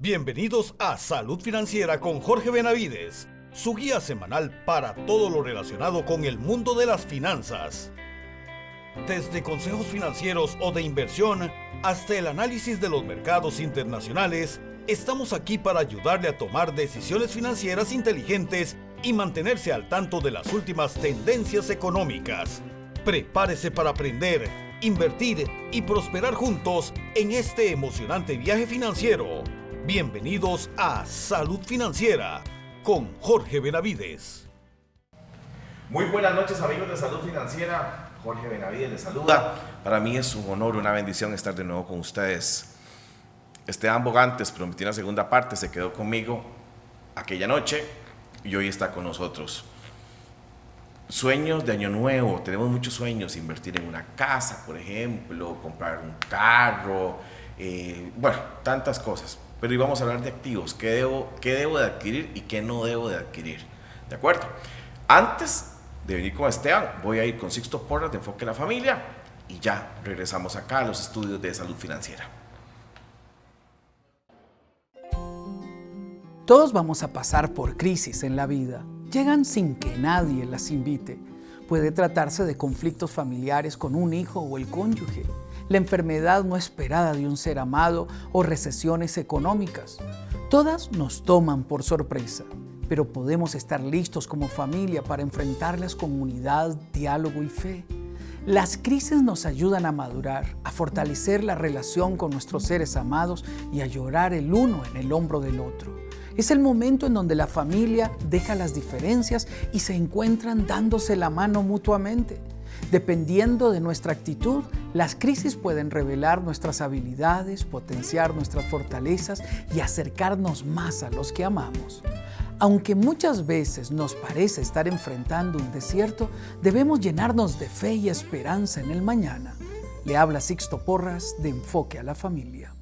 Bienvenidos a Salud Financiera con Jorge Benavides, su guía semanal para todo lo relacionado con el mundo de las finanzas. Desde consejos financieros o de inversión hasta el análisis de los mercados internacionales, estamos aquí para ayudarle a tomar decisiones financieras inteligentes y mantenerse al tanto de las últimas tendencias económicas. Prepárese para aprender, invertir y prosperar juntos en este emocionante viaje financiero. Bienvenidos a Salud Financiera con Jorge Benavides. Muy buenas noches, amigos de Salud Financiera. Jorge Benavides les saluda. Para mí es un honor, una bendición estar de nuevo con ustedes. Esteban Bogantes prometió una segunda parte, se quedó conmigo aquella noche y hoy está con nosotros. Sueños de año nuevo, tenemos muchos sueños: invertir en una casa, por ejemplo, comprar un carro, tantas cosas. Pero hoy vamos a hablar de activos, qué debo de adquirir y qué no debo de adquirir, ¿de acuerdo? Antes de venir con Esteban, voy a ir con Sixto Porras de Enfoque a la Familia y ya regresamos acá a los estudios de Salud Financiera. Todos vamos a pasar por crisis en la vida. Llegan sin que nadie las invite. Puede tratarse de conflictos familiares con un hijo o el cónyuge, la enfermedad no esperada de un ser amado o recesiones económicas. Todas nos toman por sorpresa, pero podemos estar listos como familia para enfrentarlas con unidad, diálogo y fe. Las crisis nos ayudan a madurar, a fortalecer la relación con nuestros seres amados y a llorar el uno en el hombro del otro. Es el momento en donde la familia deja las diferencias y se encuentran dándose la mano mutuamente. Dependiendo de nuestra actitud, las crisis pueden revelar nuestras habilidades, potenciar nuestras fortalezas y acercarnos más a los que amamos. Aunque muchas veces nos parece estar enfrentando un desierto, debemos llenarnos de fe y esperanza en el mañana. Le habla Sixto Porras de Enfoque a la Familia.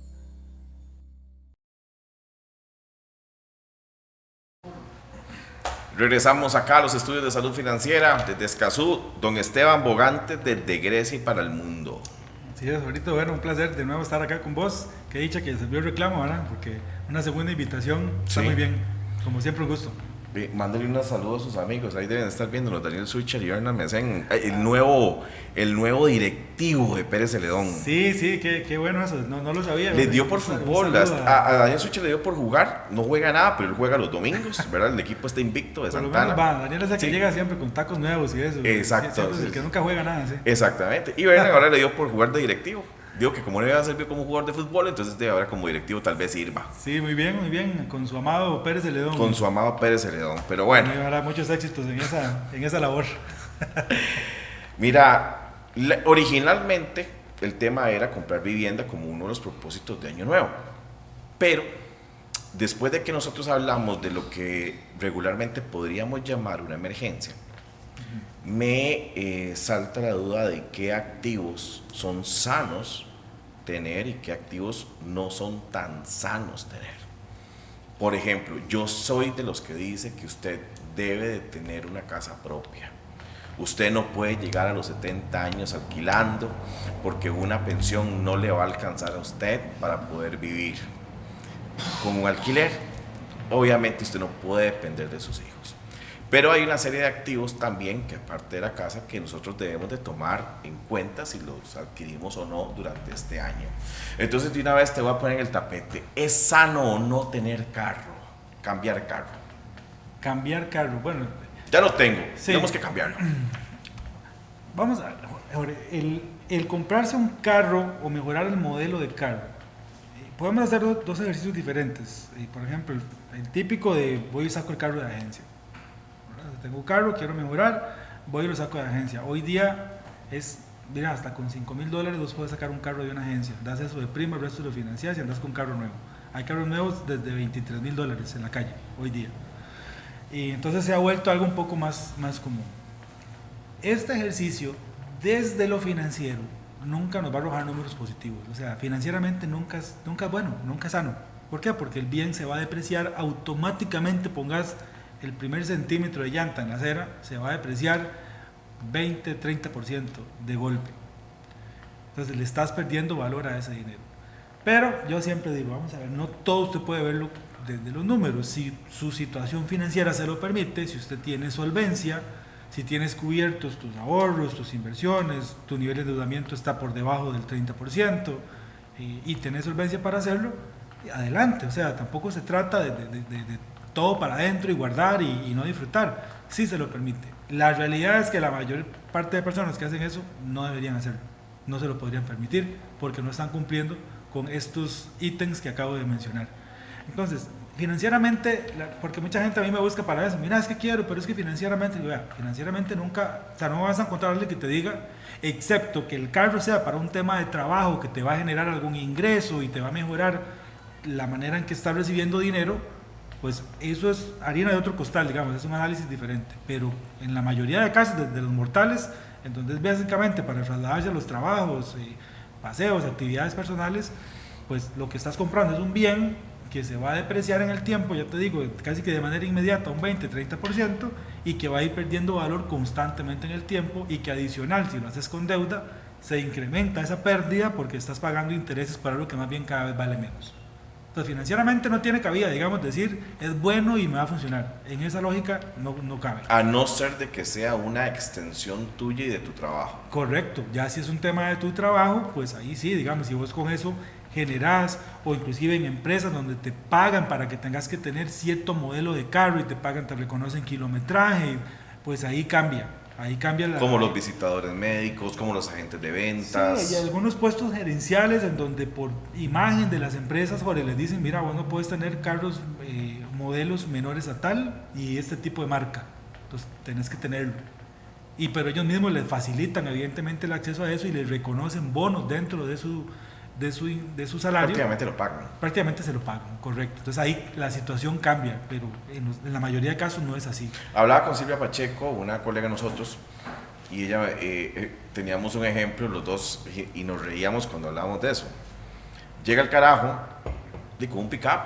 Regresamos acá a los estudios de Salud Financiera desde Escazú, don Esteban Bogantes desde Grecia y para el mundo. Sí, ahorita, bueno, un placer de nuevo estar acá con vos. Qué dicha que se vio el reclamo, ¿verdad? Porque una segunda invitación está muy bien. Como siempre, un gusto. Mándale un saludo a sus amigos, ahí deben estar viéndonos, Daniel Switcher y Hernán Mesén, el nuevo directivo de Pérez Celedón. Sí, qué bueno eso, no lo sabía. Le dio por fútbol, a Daniel Switcher le dio por jugar, no juega nada, pero él juega los domingos, ¿verdad? El equipo está invicto de Santana. Daniel es el que llega siempre con tacos nuevos y eso. Exacto. Siempre es el que nunca juega nada, sí. Exactamente, y Hernán ahora le dio por jugar de directivo. Digo que como no iba a servir como jugador de fútbol, entonces ahora como directivo tal vez sirva. Sí, muy bien, con su amado Pérez Celedón. Con su amado Pérez Celedón, pero bueno. Habrá muchos éxitos en esa labor. Mira, originalmente el tema era comprar vivienda como uno de los propósitos de Año Nuevo. Pero después de que nosotros hablamos de lo que regularmente podríamos llamar una emergencia, me salta la duda de qué activos son sanos tener y qué activos no son tan sanos tener. Por ejemplo, yo soy de los que dice que usted debe de tener una casa propia. Usted no puede llegar a los 70 años alquilando porque una pensión no le va a alcanzar a usted para poder vivir. Con un alquiler, obviamente usted no puede depender de sus hijos. Pero hay una serie de activos también que aparte de la casa que nosotros debemos de tomar en cuenta si los adquirimos o no durante este año. Entonces de una vez te voy a poner en el tapete: ¿es sano o no tener carro? Cambiar carro. Cambiar carro, bueno. Ya lo tengo, sí. Tenemos que cambiarlo. Vamos a ver, el comprarse un carro o mejorar el modelo de carro. Podemos hacer dos ejercicios diferentes. Por ejemplo, el típico de voy y saco el carro de agencia. Tengo un carro, quiero mejorar, voy y lo saco de agencia. Hoy día mira, hasta con $5,000 vos puedes sacar un carro de una agencia. Das eso de prima, el resto lo financias y andas con un carro nuevo. Hay carros nuevos desde $23,000 en la calle, hoy día. Y entonces se ha vuelto algo un poco más común. Este ejercicio, desde lo financiero, nunca nos va a arrojar números positivos. O sea, financieramente nunca es bueno, nunca es sano. ¿Por qué? Porque el bien se va a depreciar automáticamente. Pongas el primer centímetro de llanta en la acera, se va a depreciar 20-30% de golpe. Entonces le estás perdiendo valor a ese dinero. Pero yo siempre digo, vamos a ver, no todo usted puede verlo desde los números. Si su situación financiera se lo permite, si usted tiene solvencia, si tienes cubiertos tus ahorros, tus inversiones, tu nivel de endeudamiento está por debajo del 30% y tenés solvencia para hacerlo, adelante. O sea, tampoco se trata de todo para adentro y guardar y no disfrutar. Sí se lo permite. La realidad es que la mayor parte de personas que hacen eso no deberían hacerlo. No se lo podrían permitir porque no están cumpliendo con estos ítems que acabo de mencionar. Entonces, financieramente, porque mucha gente a mí me busca para eso, mira, es que quiero, pero es que financieramente, vea, financieramente nunca, o sea, no vas a encontrar a alguien que te diga, excepto que el carro sea para un tema de trabajo que te va a generar algún ingreso y te va a mejorar la manera en que estás recibiendo dinero, pues eso es harina de otro costal, digamos, es un análisis diferente. Pero en la mayoría de casos de los mortales, entonces básicamente para trasladarse a los trabajos, paseos, actividades personales, pues lo que estás comprando es un bien que se va a depreciar en el tiempo, ya te digo, casi que de manera inmediata, un 20-30%, y que va a ir perdiendo valor constantemente en el tiempo, y que adicional, si lo haces con deuda, se incrementa esa pérdida porque estás pagando intereses para algo que más bien cada vez vale menos. Entonces, financieramente no tiene cabida, digamos, decir es bueno y me va a funcionar. En esa lógica no cabe. A no ser de que sea una extensión tuya y de tu trabajo. Correcto, ya si es un tema de tu trabajo, pues ahí sí, digamos, si vos con eso generás, o inclusive en empresas donde te pagan para que tengas que tener cierto modelo de carro y te pagan, te reconocen kilometraje, pues ahí cambia. Ahí cambia la... Como los visitadores médicos, como los agentes de ventas. Sí, hay algunos puestos gerenciales en donde por imagen de las empresas, Jorge, les dicen, mira, vos no puedes tener carros, modelos menores a tal y este tipo de marca. Entonces tenés que tenerlo. Pero ellos mismos les facilitan evidentemente el acceso a eso y les reconocen bonos dentro de su salario. Prácticamente lo pagan. Prácticamente se lo pagan, correcto. Entonces ahí la situación cambia, pero en la mayoría de casos no es así. Hablaba con Silvia Pacheco, una colega de nosotros, y ella teníamos un ejemplo los dos y nos reíamos cuando hablábamos de eso. Llega el carajo y con un pick-up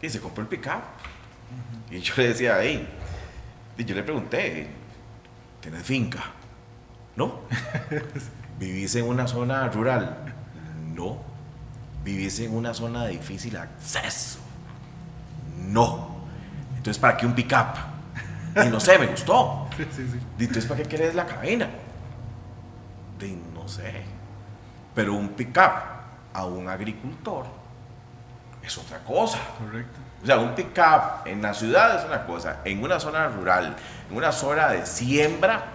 y se compró el pick-up. Y yo le decía, hey, y yo le pregunté, ¿tienes finca? ¿No? ¿Vivís en una zona rural? No. ¿Vivís en una zona de difícil acceso? No. Entonces, ¿para qué un pick-up? Y no sé, me gustó. Sí. Entonces, ¿para qué querés la cabina? No sé. Pero un pick-up a un agricultor es otra cosa. Correcto. O sea, un pick-up en la ciudad es una cosa, en una zona rural, en una zona de siembra,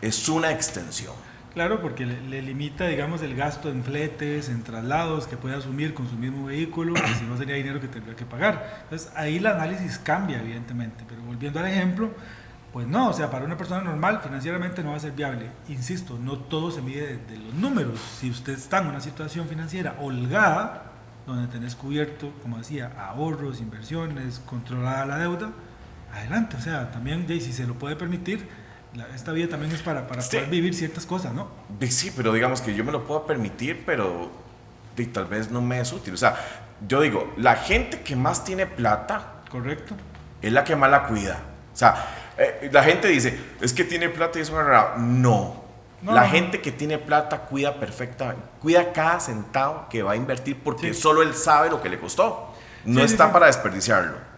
es una extensión. Claro, porque le limita, digamos, el gasto en fletes, en traslados que puede asumir con su mismo vehículo, que si no sería dinero que tendría que pagar. Entonces, ahí el análisis cambia, evidentemente. Pero volviendo al ejemplo, pues no, o sea, para una persona normal, financieramente no va a ser viable. Insisto, no todo se mide de los números. Si usted está en una situación financiera holgada, donde tenés cubierto, como decía, ahorros, inversiones, controlada la deuda, adelante. O sea, también, si se lo puede permitir, esta vida también es para sí, poder vivir ciertas cosas, ¿no? Sí, pero digamos que yo me lo puedo permitir, pero tal vez no me es útil. O sea, yo digo, la gente que más tiene plata, correcto, es la que más la cuida. O sea, la gente dice, es que tiene plata y es un agarrado. No. La gente que tiene plata cuida perfectamente, cuida cada centavo que va a invertir porque solo él sabe lo que le costó. No está para desperdiciarlo.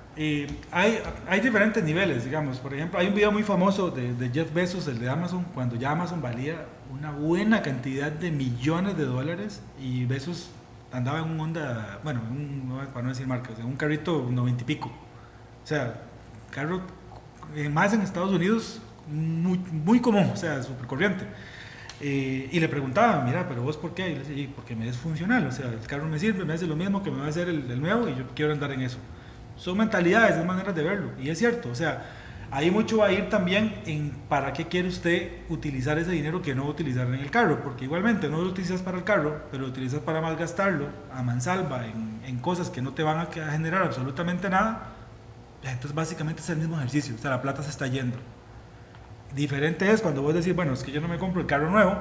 Hay diferentes niveles, digamos. Por ejemplo, hay un video muy famoso de Jeff Bezos, el de Amazon, cuando ya Amazon valía una buena cantidad de millones de dólares y Bezos andaba en un Honda, bueno, para no decir marcas, en un carrito 90 y pico. O sea, carro más en Estados Unidos muy, muy común, o sea, súper corriente. Y le preguntaba, mira, pero vos ¿por qué? Y le decía, porque me es funcional, o sea, el carro me sirve, me hace lo mismo que me va a hacer el nuevo y yo quiero andar en eso. Son mentalidades, es maneras de verlo, y es cierto, o sea, ahí mucho va a ir también en para qué quiere usted utilizar ese dinero que no va a utilizar en el carro, porque igualmente no lo utilizas para el carro, pero lo utilizas para malgastarlo a mansalva en cosas que no te van a generar absolutamente nada, entonces básicamente es el mismo ejercicio, o sea, la plata se está yendo. Diferente es cuando vos decís, bueno, es que yo no me compro el carro nuevo,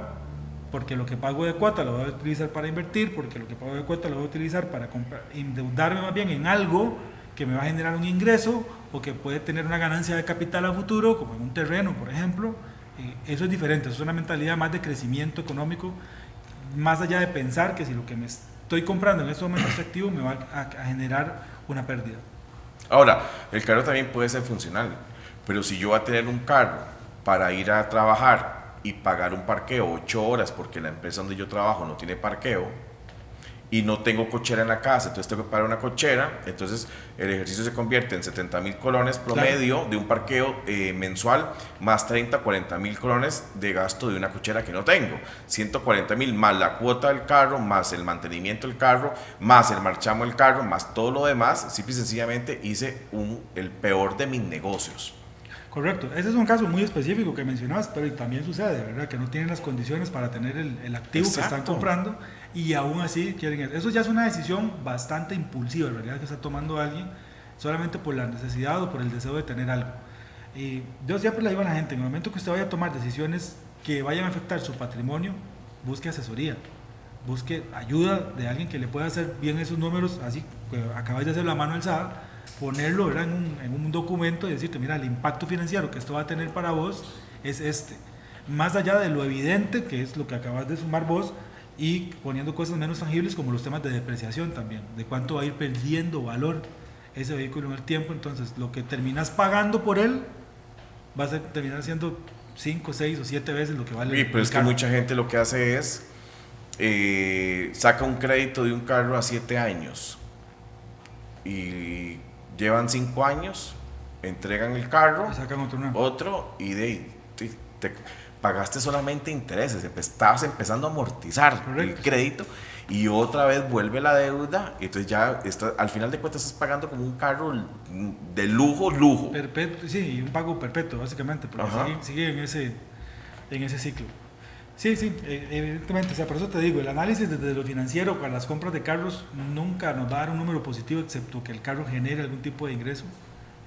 porque lo que pago de cuota lo voy a utilizar para invertir, porque lo que pago de cuota lo voy a utilizar para endeudarme más bien en algo que me va a generar un ingreso o que puede tener una ganancia de capital a futuro, como en un terreno, por ejemplo. Eso es diferente, es una mentalidad más de crecimiento económico más allá de pensar que si lo que me estoy comprando en este momento es activo me va a generar una pérdida. Ahora, el carro también puede ser funcional, pero si yo voy a tener un carro para ir a trabajar y pagar un parqueo 8 horas porque la empresa donde yo trabajo no tiene parqueo y no tengo cochera en la casa, entonces tengo que pagar una cochera, entonces el ejercicio se convierte en 70.000 colones promedio, claro, de un parqueo mensual, más 40.000 colones de gasto de una cochera que no tengo, 140.000 más la cuota del carro, más el mantenimiento del carro, más el marchamo del carro, más todo lo demás. Simple y sencillamente hice el peor de mis negocios. Correcto, ese es un caso muy específico que mencionabas, pero también sucede, ¿verdad? Que no tienen las condiciones para tener el activo, exacto, que están comprando y aún así quieren eso. Eso ya es una decisión bastante impulsiva, en realidad, que está tomando alguien solamente por la necesidad o por el deseo de tener algo. Y yo siempre le digo a la gente, en el momento que usted vaya a tomar decisiones que vayan a afectar su patrimonio, busque asesoría, busque ayuda de alguien que le pueda hacer bien esos números, así que acabáis de hacer la mano alzada, ponerlo, ¿verdad?, en un documento y decirte, mira, el impacto financiero que esto va a tener para vos es este. Más allá de lo evidente, que es lo que acabas de sumar vos, y poniendo cosas menos tangibles como los temas de depreciación también, de cuánto va a ir perdiendo valor ese vehículo en el tiempo. Entonces, lo que terminas pagando por él va a terminar siendo 5, 6 o 7 veces lo que vale. Sí, pero es que mucha gente lo que hace es saca un crédito de un carro a 7 años y llevan 5 años, entregan el carro, y sacan otro y te pagaste solamente intereses, estabas empezando a amortizar, correcto, el crédito, y otra vez vuelve la deuda, y entonces ya al final de cuentas estás pagando como un carro de lujo. Perpetuo, sí, un pago perpetuo básicamente, porque sigue en ese ciclo. Sí, evidentemente, o sea, por eso te digo, el análisis desde lo financiero para las compras de carros nunca nos va a dar un número positivo, excepto que el carro genere algún tipo de ingreso,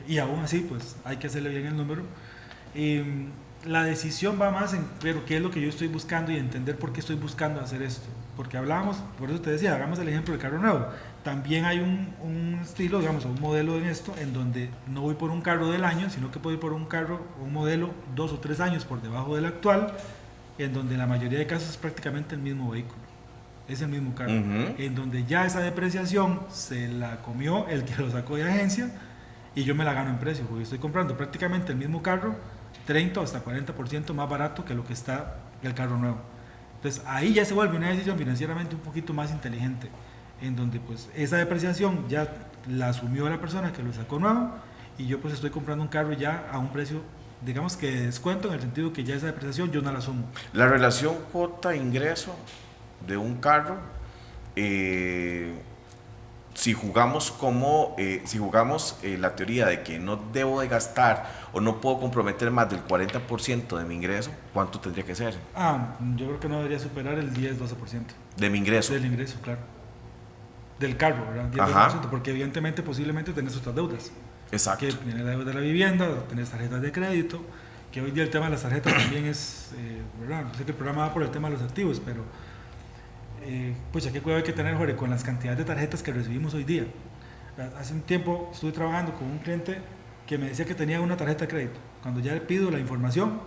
y aún así, pues hay que hacerle bien el número. La decisión va más en, pero qué es lo que yo estoy buscando y entender por qué estoy buscando hacer esto, porque hablábamos, por eso te decía, hagamos el ejemplo del carro nuevo. También hay un estilo, digamos, un modelo en esto, en donde no voy por un carro del año, sino que puedo ir por un modelo 2 o 3 años por debajo del actual, en donde en la mayoría de casos es prácticamente el mismo vehículo, es el mismo carro, en donde ya esa depreciación se la comió el que lo sacó de agencia y yo me la gano en precio, porque estoy comprando prácticamente el mismo carro 30 o hasta 40% más barato que lo que está el carro nuevo. Entonces ahí ya se vuelve una decisión financieramente un poquito más inteligente, en donde pues esa depreciación ya la asumió la persona que lo sacó nuevo y yo pues estoy comprando un carro ya a un precio, digamos que de descuento, en el sentido que ya esa depreciación yo no la asumo. La relación cuota-ingreso de un carro, si jugamos la teoría de que no debo de gastar o no puedo comprometer más del 40% de mi ingreso, ¿cuánto tendría que ser? Yo creo que no debería superar el 10-12%. ¿De mi ingreso? Del ingreso, claro. Del carro, ¿verdad? 10-12%, porque evidentemente posiblemente tenés otras deudas. Exacto. Que tienes la deuda de la vivienda, tenés tarjetas de crédito, que hoy día el tema de las tarjetas también es, ¿verdad? No sé que el programa va por el tema de los activos, pero pues ya qué cuidado hay que tener, Jorge, con las cantidades de tarjetas que recibimos hoy día. Hace un tiempo estuve trabajando con un cliente que me decía que tenía una tarjeta de crédito. Cuando ya le pido la información,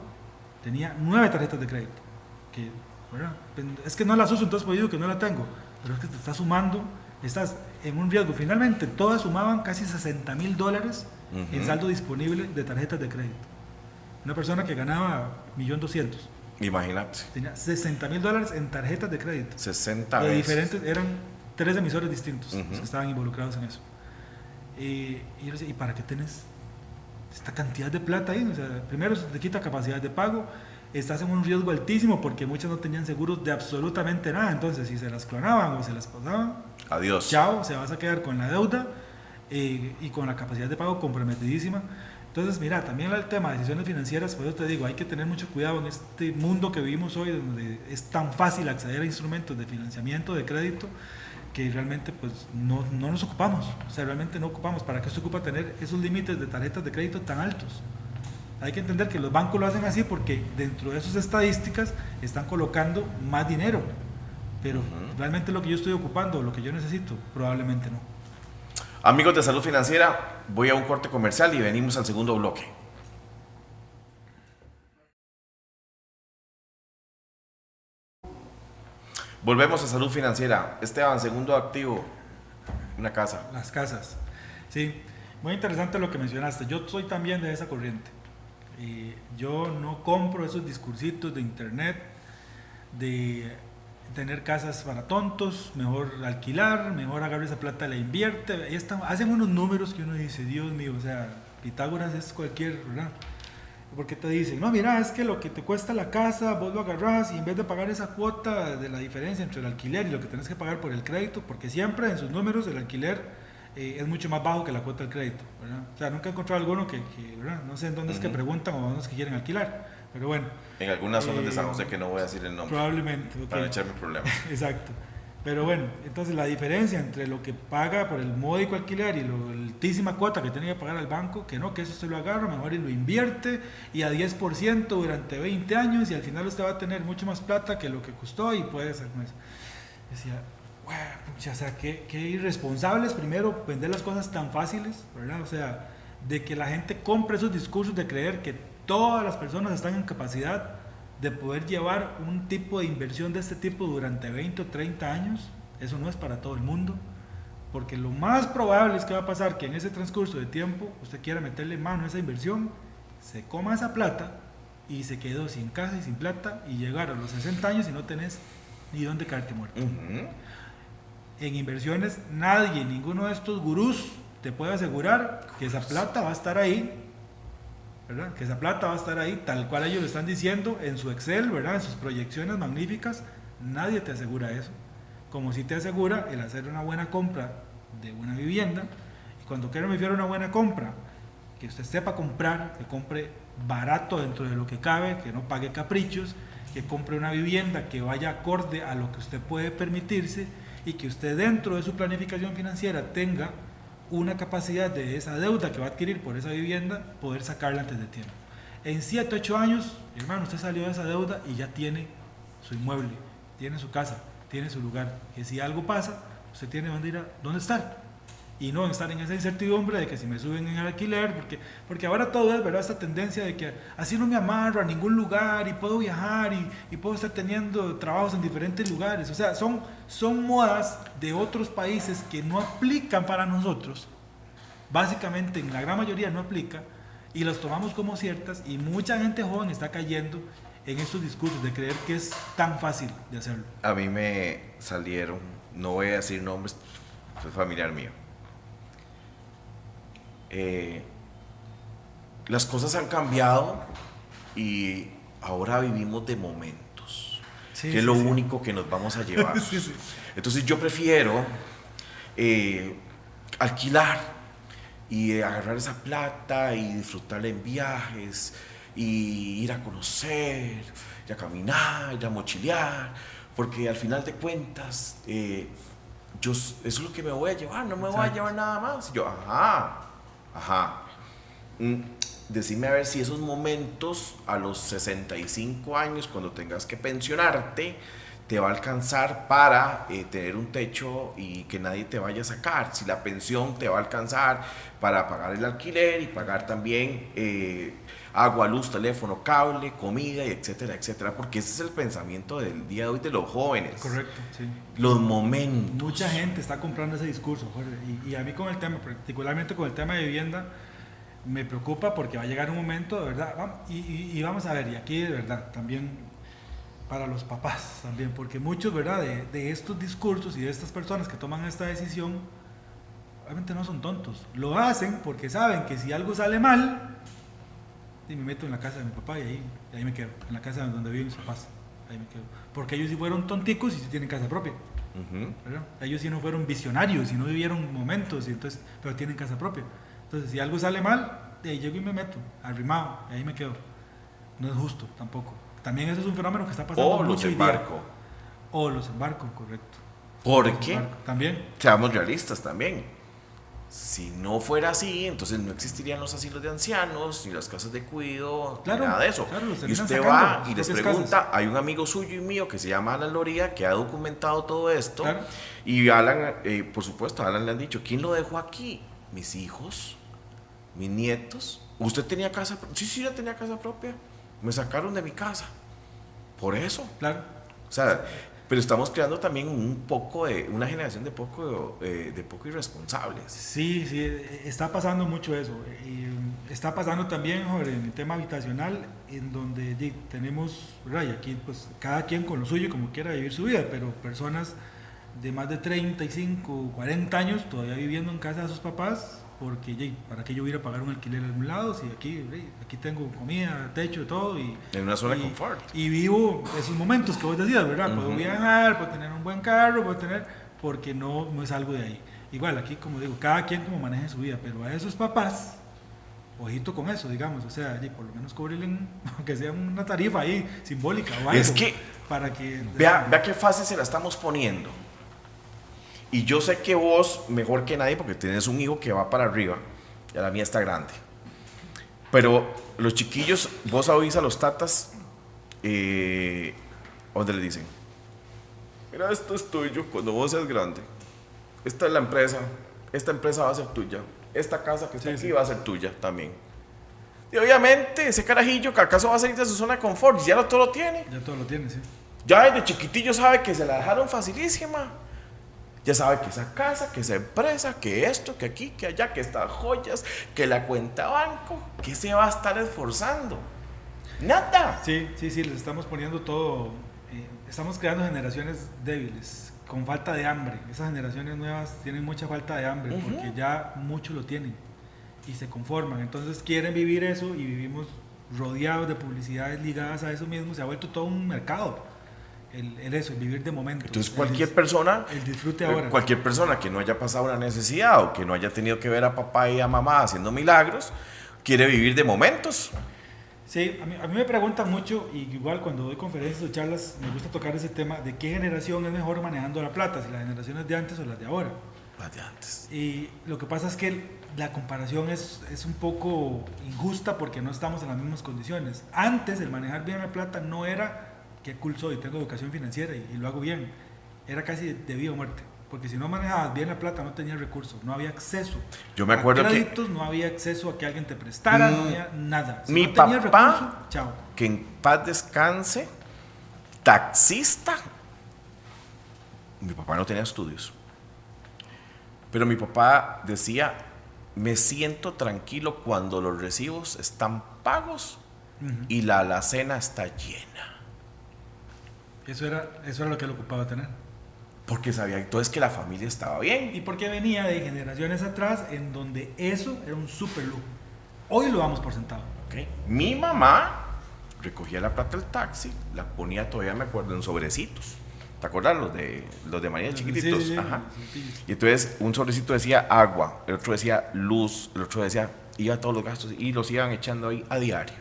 tenía 9 tarjetas de crédito. Que, ¿verdad? Es que no las uso, entonces pues digo que no la tengo, pero es que te estás sumando, estás en un riesgo. Finalmente, todas sumaban casi $60,000 en saldo disponible de tarjetas de crédito. Una persona que ganaba 1.200.000. Imagínate. Tenía $60,000 en tarjetas de crédito. 60 de veces. diferentes, eran 3 emisores distintos los que estaban involucrados en eso. Y yo le decía, ¿y para qué tenés esta cantidad de plata ahí? O sea, primero se te quita capacidad de pago, estás en un riesgo altísimo porque muchas no tenían seguros de absolutamente nada. Entonces, si se las clonaban o se las pasaban, adiós. Chao, se vas a quedar con la deuda y con la capacidad de pago comprometidísima. Entonces, mira, también el tema de decisiones financieras, por eso te digo, hay que tener mucho cuidado en este mundo que vivimos hoy, donde es tan fácil acceder a instrumentos de financiamiento, de crédito, que realmente pues no nos ocupamos. O sea, realmente no ocupamos. ¿Para qué se ocupa tener esos límites de tarjetas de crédito tan altos? Hay que entender que los bancos lo hacen así porque dentro de sus estadísticas están colocando más dinero. Pero realmente lo que yo estoy ocupando, lo que yo necesito, probablemente no. Amigos de Salud Financiera, voy a un corte comercial y venimos al segundo bloque. Volvemos a salud financiera. Esteban, segundo activo, una casa. Las casas. Sí, muy interesante lo que mencionaste. Yo soy también de esa corriente. Yo no compro esos discursitos de internet de tener casas para tontos, mejor alquilar, mejor agarrar esa plata, la invierte. Hacen unos números que uno dice, Dios mío, o sea, Pitágoras es cualquier, ¿verdad? Porque te dicen, no, mira, es que lo que te cuesta la casa, vos lo agarrás y en vez de pagar esa cuota de la diferencia entre el alquiler y lo que tenés que pagar por el crédito, porque siempre en sus números el alquiler es mucho más bajo que la cuota del crédito, ¿verdad? O sea, nunca he encontrado alguno que ¿verdad? No sé en dónde es que preguntan o dónde es que quieren alquilar, pero bueno. En algunas zonas de San José que no voy a decir el nombre. Probablemente. Okay. Para no echarme problemas. Exacto. Pero bueno, entonces la diferencia entre lo que paga por el módico alquiler y la altísima cuota que tiene que pagar al banco, que no, que eso se lo agarra mejor y lo invierte y a 10% durante 20 años y al final usted va a tener mucho más plata que lo que costó y puede hacer más. Decía, o sea, qué irresponsables primero vender las cosas tan fáciles, ¿verdad? O sea, de que la gente compre esos discursos de creer que todas las personas están en capacidad de poder llevar un tipo de inversión de este tipo durante 20 o 30 años. Eso no es para todo el mundo, porque lo más probable es que va a pasar que en ese transcurso de tiempo usted quiera meterle mano a esa inversión, se coma esa plata y se quedó sin casa y sin plata y llegar a los 60 años y no tenés ni dónde caerte muerto. En inversiones nadie, ninguno de estos gurús te puede asegurar que esa plata va a estar ahí, ¿verdad? Que esa plata va a estar ahí tal cual ellos lo están diciendo en su Excel, ¿verdad? En sus proyecciones magníficas. Nadie te asegura eso, como si te asegura el hacer una buena compra de una vivienda. Y cuando quiero me refiero a una buena compra, que usted sepa comprar, que compre barato dentro de lo que cabe, que no pague caprichos, que compre una vivienda que vaya acorde a lo que usted puede permitirse y que usted dentro de su planificación financiera tenga una capacidad de esa deuda que va a adquirir por esa vivienda, poder sacarla antes de tiempo. En 7, 8 años, hermano, usted salió de esa deuda y ya tiene su inmueble, tiene su casa, tiene su lugar, que si algo pasa, usted tiene dónde estar. Y no estar en esa incertidumbre de que si me suben en el alquiler, porque ahora todo es, ¿verdad? Esta tendencia de que así no me amarro a ningún lugar y puedo viajar y puedo estar teniendo trabajos en diferentes lugares. O sea, son modas de otros países que no aplican para nosotros. Básicamente, en la gran mayoría no aplica y las tomamos como ciertas y mucha gente joven está cayendo en estos discursos de creer que es tan fácil de hacerlo. A mí me salieron, no voy a decir nombres, fue familiar mío. Las cosas han cambiado y ahora vivimos de momentos, que es lo único que nos vamos a llevar. Entonces yo prefiero alquilar y agarrar esa plata y disfrutarla en viajes y ir a conocer, ir a caminar, ir a mochilear, porque al final de cuentas eso es lo que me voy a llevar, no me voy a llevar nada más. Y yo, decime a ver si esos momentos a los 65 años, cuando tengas que pensionarte, te va a alcanzar para tener un techo y que nadie te vaya a sacar. Si la pensión te va a alcanzar para pagar el alquiler y pagar también agua, luz, teléfono, cable, comida, y etcétera, etcétera. Porque ese es el pensamiento del día de hoy de los jóvenes. Correcto, sí. Los momentos. Mucha gente está comprando ese discurso, Jorge. Y a mí con el tema, particularmente con el tema de vivienda, me preocupa porque va a llegar un momento, de verdad, y vamos a ver, y aquí de verdad, también para los papás, también, porque muchos, ¿verdad?, de estos discursos y de estas personas que toman esta decisión, obviamente no son tontos, lo hacen porque saben que si algo sale mal, y me meto en la casa de mi papá y ahí me quedo, en la casa donde viven mis papás, ahí me quedo, porque ellos sí fueron tonticos y sí tienen casa propia, ¿verdad? Ellos sí no fueron visionarios y no vivieron momentos, y entonces, pero tienen casa propia. Entonces, si algo sale mal, de ahí llego y me meto, arrimado, y ahí me quedo. No es justo tampoco. También eso es un fenómeno que está pasando o mucho los embarco. O los embarco, correcto. ¿Por qué? También. Seamos realistas también. Si no fuera así, entonces no existirían los asilos de ancianos, ni las casas de cuidado, claro, ni nada de eso. Claro, y usted va y les pregunta, hay un amigo suyo y mío que se llama Alan Loría, que ha documentado todo esto. Claro. Y Alan, por supuesto, a Alan le han dicho, ¿quién lo dejó aquí? Mis hijos, mis nietos. ¿Usted tenía casa propia? Sí, yo tenía casa propia. Me sacaron de mi casa. Por eso. Claro. O sea, Pero estamos creando también una generación de poco irresponsables. Sí, está pasando mucho eso. Y está pasando también, Jorge, en el tema habitacional, en donde tenemos, y aquí pues cada quien con lo suyo, como quiera vivir su vida, pero personas de más de 35, 40 años todavía viviendo en casa de sus papás, porque ¿para qué yo voy a ir a pagar un alquiler en algún lado? Si aquí tengo comida, techo, todo. En una zona de confort. Y vivo esos momentos que vos decías, ¿verdad? Puedo viajar, puedo tener un buen carro, porque no es algo de ahí. Igual, aquí como digo, cada quien como maneje su vida, pero a esos papás, ojito con eso, digamos, o sea, por lo menos cobrenle, aunque sea una tarifa ahí simbólica o algo. Es que, para que vea qué fácil se la estamos poniendo. Y yo sé que vos, mejor que nadie, porque tienes un hijo que va para arriba, ya la mía está grande. Pero los chiquillos, vos oís a los tatas, donde le dicen, mira, esto es tuyo cuando vos seas grande. Esta es la empresa, esta empresa va a ser tuya. Esta casa que está aquí va a ser tuya también. Y obviamente ese carajillo que acaso va a salir de su zona de confort, ya todo lo tiene. Ya todo lo tiene, sí. Ya desde chiquitillo sabe que se la dejaron facilísima. Ya sabe que esa casa, que esa empresa, que esto, que aquí, que allá, que estas joyas, que la cuenta banco, que se va a estar esforzando. Nada. Sí, les estamos poniendo todo. Estamos creando generaciones débiles, con falta de hambre. Esas generaciones nuevas tienen mucha falta de hambre, porque ya mucho lo tienen y se conforman. Entonces quieren vivir eso y vivimos rodeados de publicidades ligadas a eso mismo. Se ha vuelto todo un mercado. El vivir de momento. Entonces cualquier persona, el disfrute ahora. Cualquier persona que no haya pasado una necesidad o que no haya tenido que ver a papá y a mamá haciendo milagros, quiere vivir de momentos. Sí, a mí me preguntan mucho, y igual cuando doy conferencias o charlas me gusta tocar ese tema de qué generación es mejor manejando la plata, si las generaciones de antes o las de ahora. Las de antes. Y lo que pasa es que la comparación es un poco injusta porque no estamos en las mismas condiciones. Antes el manejar bien la plata no era qué cool soy, tengo educación financiera y lo hago bien. Era casi de vida o muerte. Porque si no manejabas bien la plata, no tenías recursos, no había acceso. Yo me acuerdo a créditos, no había acceso a que alguien te prestara, no había nada. Si no tenías recursos, chao. Que en paz descanse, taxista. Mi papá no tenía estudios. Pero mi papá decía, me siento tranquilo cuando los recibos están pagos y la alacena está llena. Eso era lo que él ocupaba tener. Porque sabía entonces que la familia estaba bien. Y porque venía de generaciones atrás en donde eso era un súper lujo. Hoy lo damos por sentado. Okay. Mi mamá recogía la plata del taxi, la ponía, todavía me acuerdo, en sobrecitos. ¿Te acuerdas? Los de María chiquititos. Sí. Ajá. Y entonces un sobrecito decía agua, el otro decía luz, el otro decía, iba a todos los gastos y los iban echando ahí a diario.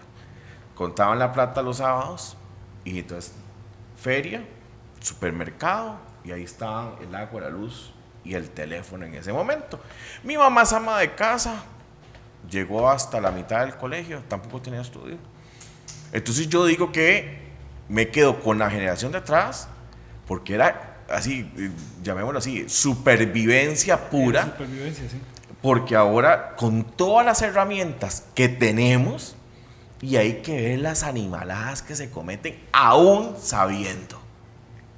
Contaban la plata los sábados y entonces feria, supermercado, y ahí estaban el agua, la luz y el teléfono en ese momento. Mi mamá es ama de casa, llegó hasta la mitad del colegio, tampoco tenía estudio. Entonces yo digo que me quedo con la generación de atrás, porque era así, llamémoslo así, supervivencia pura. Supervivencia, sí. Porque ahora, con todas las herramientas que tenemos, y hay que ver las animaladas que se cometen aún sabiendo.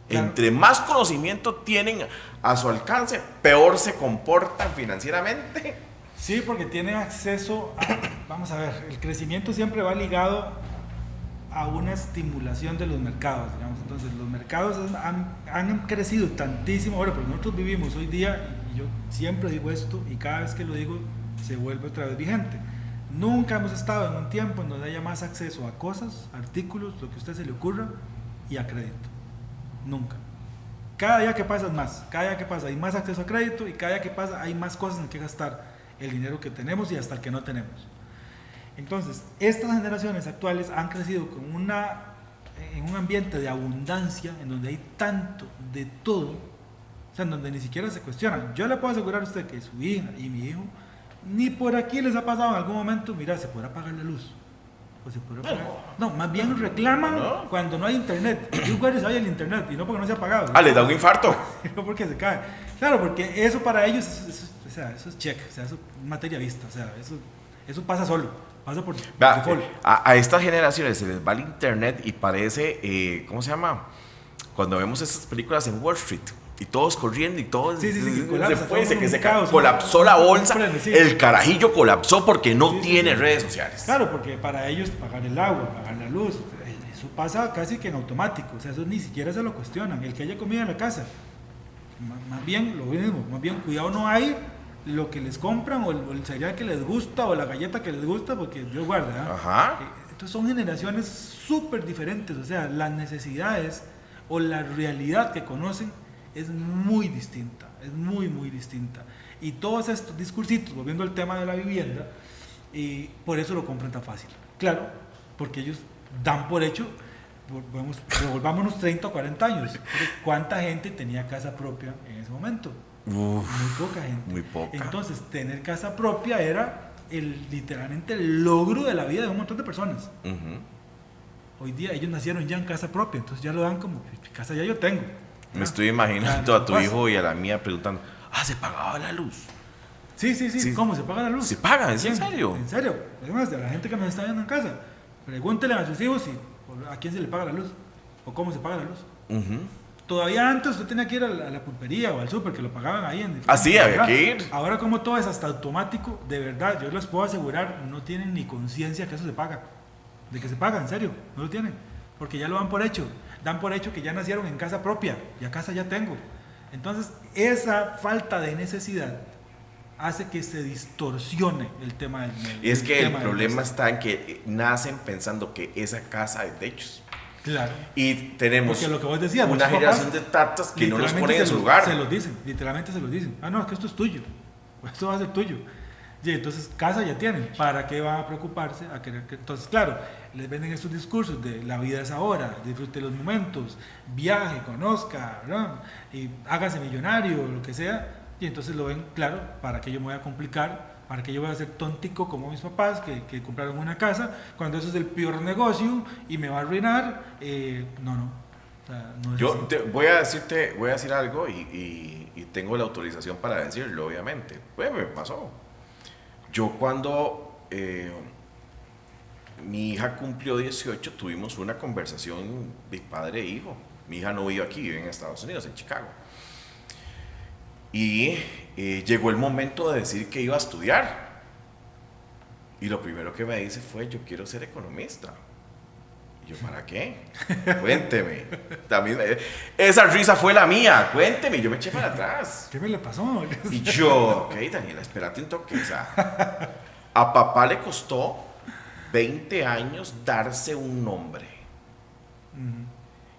Claro. Entre más conocimiento tienen a su alcance, peor se comportan financieramente. Sí, porque tienen acceso a, vamos a ver, el crecimiento siempre va ligado a una estimulación de los mercados, digamos. Entonces los mercados han crecido tantísimo ahora, porque nosotros vivimos hoy día, y yo siempre digo esto, y cada vez que lo digo se vuelve otra vez vigente. Nunca hemos estado en un tiempo en donde haya más acceso a cosas, artículos, lo que a usted se le ocurra, y a crédito. Nunca. Cada día que pasa es más, cada día que pasa hay más acceso a crédito, y cada día que pasa hay más cosas en que gastar el dinero que tenemos y hasta el que no tenemos. Entonces, estas generaciones actuales han crecido en un ambiente de abundancia, en donde hay tanto de todo, o sea, en donde ni siquiera se cuestionan. Yo le puedo asegurar a usted que su hija y mi hijo, ni por aquí les ha pasado en algún momento, mira, ¿se podrá pagar la luz? ¿O se podrá pagar? No, más bien reclaman cuando no hay internet. Hay lugares hay el internet, y no porque no se ha pagado. Ah, les da un infarto. No porque se cae. Claro, porque eso para ellos, eso es check, o sea, eso es materia vista, o sea, eso pasa solo. Pasa por a estas generaciones se les va el internet y parece, ¿cómo se llama? cuando vemos esas películas en Wall Street y todos corriendo y todos Sí, se colapsa, fue, todo que se caos, colapsó la bolsa, sí. el carajillo colapsó porque no tiene redes sociales. Claro, porque para ellos pagar el agua, pagar la luz, eso pasa casi que en automático, o sea, eso ni siquiera se lo cuestionan, el que haya comida en la casa, más bien lo mismo, más bien cuidado no hay lo que les compran o el cereal que les gusta o la galleta que les gusta, porque Dios guarda, ¿eh? Ajá. Entonces son generaciones súper diferentes, o sea, las necesidades o la realidad que conocen es muy distinta, es muy, muy distinta. Y todos estos discursitos, volviendo al tema de la vivienda, por eso lo compran tan fácil. Claro, porque ellos dan por hecho, volvámonos 30 o 40 años, ¿cuánta gente tenía casa propia en ese momento? Muy poca gente. Muy poca. Entonces, tener casa propia era literalmente el logro de la vida de un montón de personas. Hoy día ellos nacieron ya en casa propia, entonces ya lo dan como, casa ya yo tengo. Me estoy imaginando a tu hijo y a la mía preguntando, ¿se pagaba la luz? Sí. ¿Cómo se paga la luz? ¿Se paga? ¿En serio? En serio. Además, de la gente que nos está viendo en casa, pregúntenle a sus hijos a quién se le paga la luz o cómo se paga la luz. Todavía antes usted tenía que ir a la pulpería o al súper, que lo pagaban ahí. Sí, había que ir. Ahora como todo es hasta automático, de verdad, yo les puedo asegurar, no tienen ni conciencia que eso se paga. De que se paga, en serio, no lo tienen. Porque ya lo dan por hecho. Dan por hecho que ya nacieron en casa propia, ya casa ya tengo. Entonces, esa falta de necesidad hace que se distorsione el tema del medio. Y es que el problema está en que nacen pensando que esa casa es de ellos. Claro. Y tenemos porque lo que vos decías, una generación de tatas que no los ponen en su lugar. Se los dicen, literalmente se los dicen. No, es que esto es tuyo. Esto va a ser tuyo. Y entonces casa ya tienen, ¿para qué van a preocuparse? Entonces, claro, les venden estos discursos de la vida es ahora, disfrute los momentos, viaje, conozca, ¿no? Y hágase millonario, lo que sea, y entonces lo ven, claro, ¿para qué yo me voy a complicar? ¿Para qué yo voy a ser tontico como mis papás que compraron una casa cuando eso es el peor negocio y me va a arruinar? No. O sea, no es yo voy a decir algo y tengo la autorización para decirlo, obviamente. Pues me pasó. Yo cuando mi hija cumplió 18, tuvimos una conversación de padre e hijo. Mi hija no vive aquí, vive en Estados Unidos, en Chicago. Y llegó el momento de decir que iba a estudiar. Y lo primero que me dice fue, yo quiero ser economista. Y yo, ¿para qué? Cuénteme. También, esa risa fue la mía, cuénteme. Yo me eché para atrás. ¿Qué me le pasó? Y yo, ok, Daniela, espérate un toque. O sea, a papá le costó 20 años darse un nombre.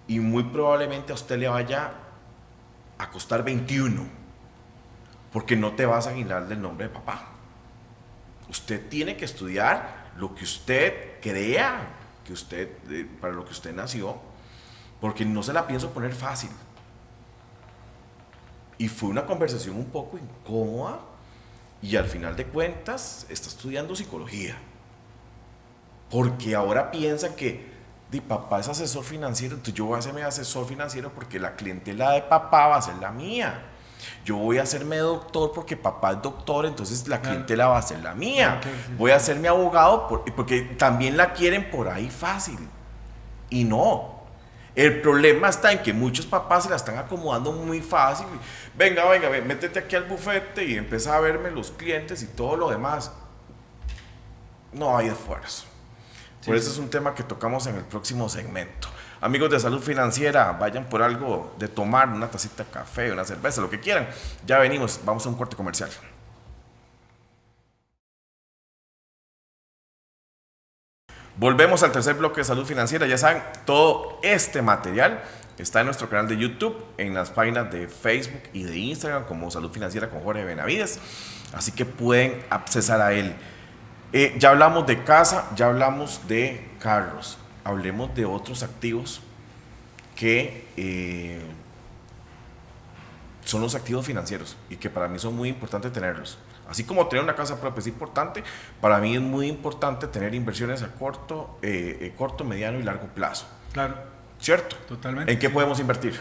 Y muy probablemente a usted le vaya a costar 21. Porque no te vas a aguilar del nombre de papá. Usted tiene que estudiar lo que usted crea que usted, para lo que usted nació, porque no se la pienso poner fácil. Y fue una conversación un poco incómoda, y al final de cuentas está estudiando psicología, porque ahora piensa que papá es asesor financiero, entonces yo voy a hacerme asesor financiero porque la clientela de papá va a ser la mía. Yo voy a hacerme doctor porque papá es doctor, entonces la clientela va a ser la mía. Voy a hacerme abogado porque también la quieren por ahí fácil. Y no. El problema está en que muchos papás se la están acomodando muy fácil. Venga, métete aquí al bufete y empieza a verme los clientes y todo lo demás. No hay esfuerzo. Por eso es un tema que tocamos en el próximo segmento. Amigos de Salud Financiera, vayan por algo de tomar, una tacita de café, una cerveza, lo que quieran. Ya venimos, vamos a un corte comercial. Volvemos al tercer bloque de Salud Financiera. Ya saben, todo este material está en nuestro canal de YouTube, en las páginas de Facebook y de Instagram como Salud Financiera con Jorge Benavides. Así que pueden accesar a él. Ya hablamos de casa, ya hablamos de carros. Hablemos de otros activos que son los activos financieros y que para mí son muy importantes tenerlos. Así como tener una casa propia es importante, para mí es muy importante tener inversiones a corto, mediano y largo plazo. Claro. ¿Cierto? Totalmente. ¿En qué podemos invertir?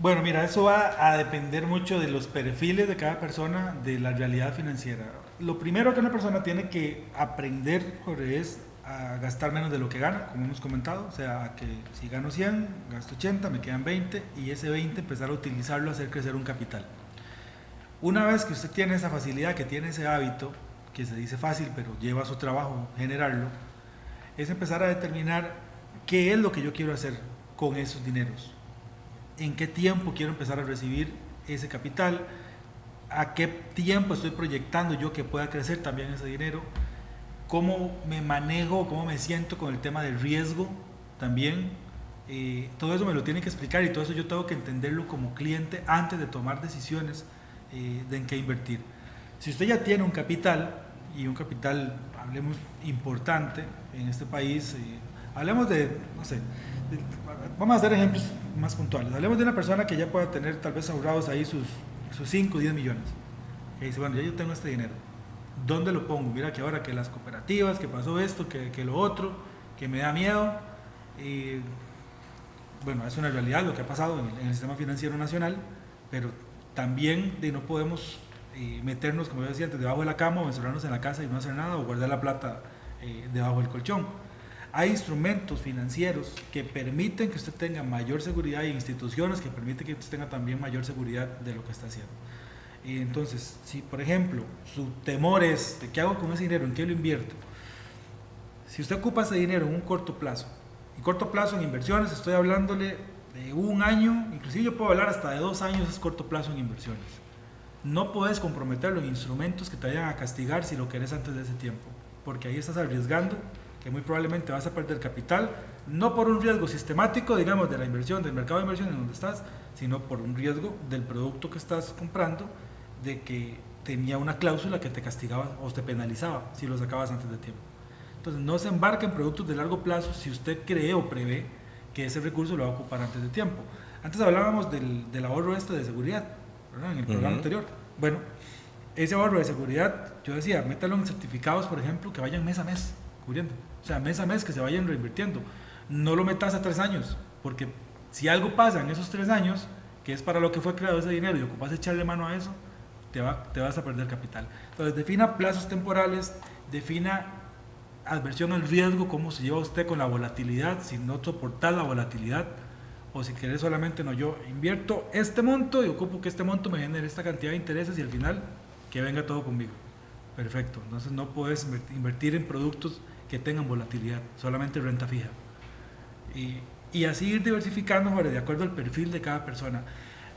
Bueno, mira, eso va a depender mucho de los perfiles de cada persona, de la realidad financiera. Lo primero que una persona tiene que aprender, Jorge, es a gastar menos de lo que gano, como hemos comentado, o sea, a que si gano 100, gasto 80, me quedan 20 y ese 20 empezar a utilizarlo, a hacer crecer un capital. Una vez que usted tiene esa facilidad, que tiene ese hábito, que se dice fácil, pero lleva su trabajo generarlo, es empezar a determinar qué es lo que yo quiero hacer con esos dineros, en qué tiempo quiero empezar a recibir ese capital, a qué tiempo estoy proyectando yo que pueda crecer también ese dinero, cómo me manejo, cómo me siento con el tema del riesgo también. Todo eso me lo tiene que explicar y todo eso yo tengo que entenderlo como cliente antes de tomar decisiones de en qué invertir. Si usted ya tiene un capital, y un capital, hablemos, importante en este país, hablemos de, no sé, vamos a hacer ejemplos más puntuales. Hablemos de una persona que ya pueda tener tal vez ahorrados ahí sus 5 o 10 millones. Que dice, bueno, ya yo tengo este dinero. ¿Dónde lo pongo? Mira que ahora que las cooperativas, que pasó esto, que lo otro, que me da miedo. Bueno, es una realidad lo que ha pasado en el sistema financiero nacional, pero también no podemos meternos, como yo decía antes, debajo de la cama o encerrarnos en la casa y no hacer nada o guardar la plata debajo del colchón. Hay instrumentos financieros que permiten que usted tenga mayor seguridad y instituciones que permiten que usted tenga también mayor seguridad de lo que está haciendo. Entonces, si por ejemplo su temor es de qué hago con ese dinero, en qué lo invierto, si usted ocupa ese dinero en un corto plazo, en inversiones estoy hablándole de un año, inclusive yo puedo hablar hasta de 2 años, es corto plazo en inversiones. No puedes comprometerlo en instrumentos que te vayan a castigar si lo querés antes de ese tiempo, porque ahí estás arriesgando que muy probablemente vas a perder capital, no por un riesgo sistemático, digamos, de la inversión, del mercado de inversión en donde estás, sino por un riesgo del producto que estás comprando, de que tenía una cláusula que te castigaba o te penalizaba si lo sacabas antes de tiempo. Entonces no se embarca en productos de largo plazo si usted cree o prevé que ese recurso lo va a ocupar antes de tiempo. Antes hablábamos del ahorro de seguridad, ¿verdad? En el programa anterior. Bueno, ese ahorro de seguridad, yo decía, métalo en certificados, por ejemplo, que vayan mes a mes, cubriendo. O sea, mes a mes que se vayan reinvirtiendo. No lo metas a 3 años, porque si algo pasa en esos 3 años, que es para lo que fue creado ese dinero y ocupas echarle mano a eso, te vas a perder capital. Entonces, defina plazos temporales, defina adversión al riesgo, cómo se lleva usted con la volatilidad, si no soportar la volatilidad, o si querés solamente, no, yo invierto este monto y ocupo que este monto me genere esta cantidad de intereses y al final que venga todo conmigo. Perfecto, entonces no puedes invertir en productos que tengan volatilidad, solamente renta fija. Y así ir diversificando de acuerdo al perfil de cada persona.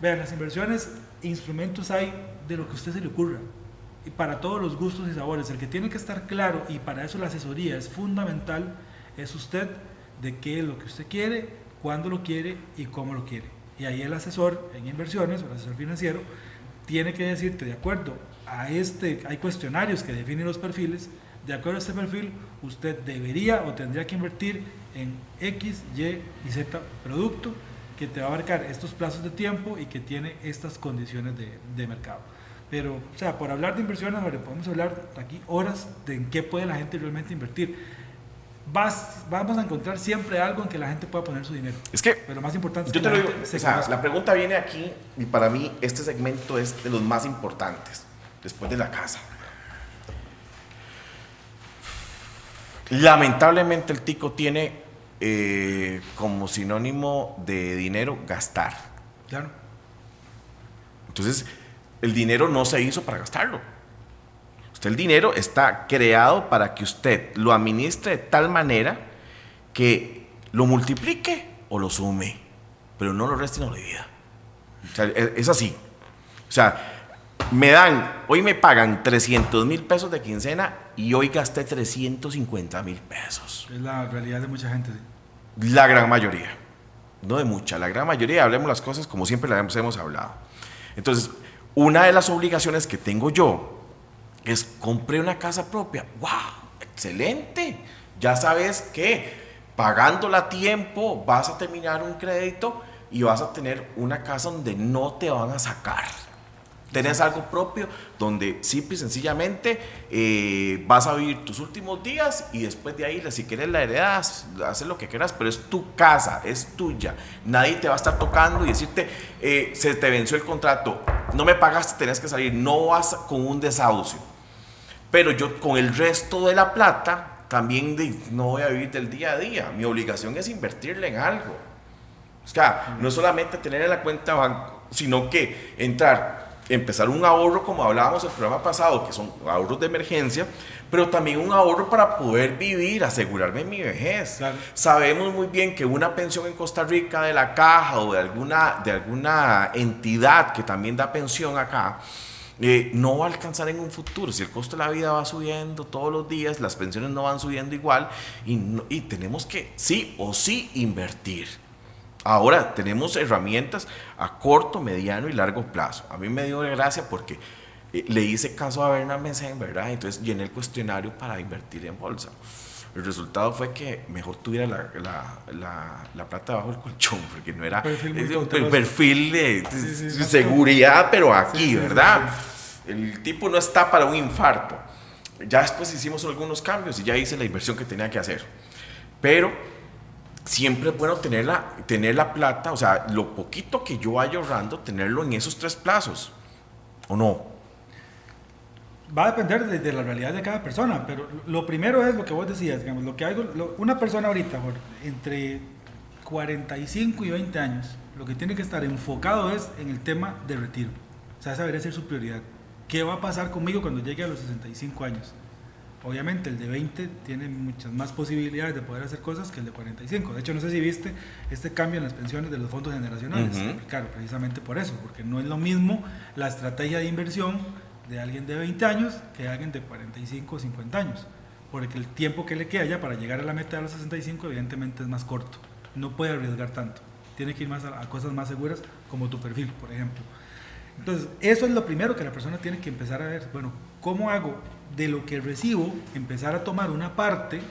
Vean, las inversiones, instrumentos hay de lo que a usted se le ocurra, y para todos los gustos y sabores. El que tiene que estar claro, y para eso la asesoría es fundamental, es usted de qué es lo que usted quiere, cuándo lo quiere y cómo lo quiere. Y ahí el asesor en inversiones, o el asesor financiero, tiene que decirte, de acuerdo a hay cuestionarios que definen los perfiles, de acuerdo a este perfil, usted debería o tendría que invertir en X, Y y Z producto que te va a abarcar estos plazos de tiempo y que tiene estas condiciones de mercado. Pero, o sea, por hablar de inversiones, podemos hablar aquí horas de en qué puede la gente realmente invertir. Vamos a encontrar siempre algo en que la gente pueda poner su dinero. Es que, pero lo más importante es yo que te lo digo, o sea, conozca. la pregunta viene aquí, y para mí este segmento es de los más importantes, después de la casa. Lamentablemente el tico tiene como sinónimo de dinero gastar. Claro. Entonces, el dinero no se hizo para gastarlo. El dinero está creado para que usted lo administre de tal manera que lo multiplique o lo sume, pero no lo reste y no lo divida. O sea, es así. O sea, hoy me pagan 300,000 pesos de quincena y hoy gasté 350,000 pesos. Es la realidad de mucha gente. ¿Sí? La gran mayoría. No de mucha, la gran mayoría. Hablemos las cosas como siempre las hemos hablado. Entonces, una de las obligaciones que tengo yo es compré una casa propia. ¡Wow! ¡Excelente! Ya sabes que pagándola a tiempo vas a terminar un crédito y vas a tener una casa donde no te van a sacar. Tenés algo propio donde simple y sencillamente vas a vivir tus últimos días y después de ahí, si quieres la heredas, haces lo que quieras, pero es tu casa, es tuya. Nadie te va a estar tocando y decirte, se te venció el contrato, no me pagaste, tenés que salir, no vas con un desahucio. Pero yo con el resto de la plata también no voy a vivir del día a día. Mi obligación es invertirle en algo. O sea, no solamente tener en la cuenta de banco, sino que empezar un ahorro, como hablábamos en el programa pasado, que son ahorros de emergencia, pero también un ahorro para poder vivir, asegurarme mi vejez. Claro. Sabemos muy bien que una pensión en Costa Rica de la Caja o de alguna entidad que también da pensión acá, no va a alcanzar en un futuro. Si el costo de la vida va subiendo todos los días, las pensiones no van subiendo igual y tenemos que sí o sí invertir. Ahora tenemos herramientas a corto, mediano y largo plazo. A mí me dio gracia porque le hice caso a Bernard Messen, ¿verdad? Entonces llené el cuestionario para invertir en bolsa. El resultado fue que mejor tuviera la plata bajo el colchón, porque no era el perfil de seguridad, pero aquí, ¿verdad? El tipo no está para un infarto. Ya después hicimos algunos cambios y ya hice la inversión que tenía que hacer. Pero siempre es bueno tener la plata, o sea, lo poquito que yo vaya ahorrando, tenerlo en esos 3 plazos, ¿o no? Va a depender de la realidad de cada persona, pero lo primero es lo que vos decías, digamos, una persona ahorita, entre 45 y 20 años, lo que tiene que estar enfocado es en el tema de retiro. O sea, esa debería ser su prioridad. ¿Qué va a pasar conmigo cuando llegue a los 65 años? Obviamente el de 20 tiene muchas más posibilidades de poder hacer cosas que el de 45. De hecho, no sé si viste este cambio en las pensiones de los fondos generacionales. Claro, precisamente por eso, porque no es lo mismo la estrategia de inversión de alguien de 20 años que de alguien de 45 o 50 años. Porque el tiempo que le queda ya para llegar a la meta de los 65 evidentemente es más corto. No puede arriesgar tanto. Tiene que ir más a cosas más seguras como tu perfil, por ejemplo. Entonces, eso es lo primero que la persona tiene que empezar a ver. Bueno, ¿cómo hago de lo que recibo, empezar a tomar una parte,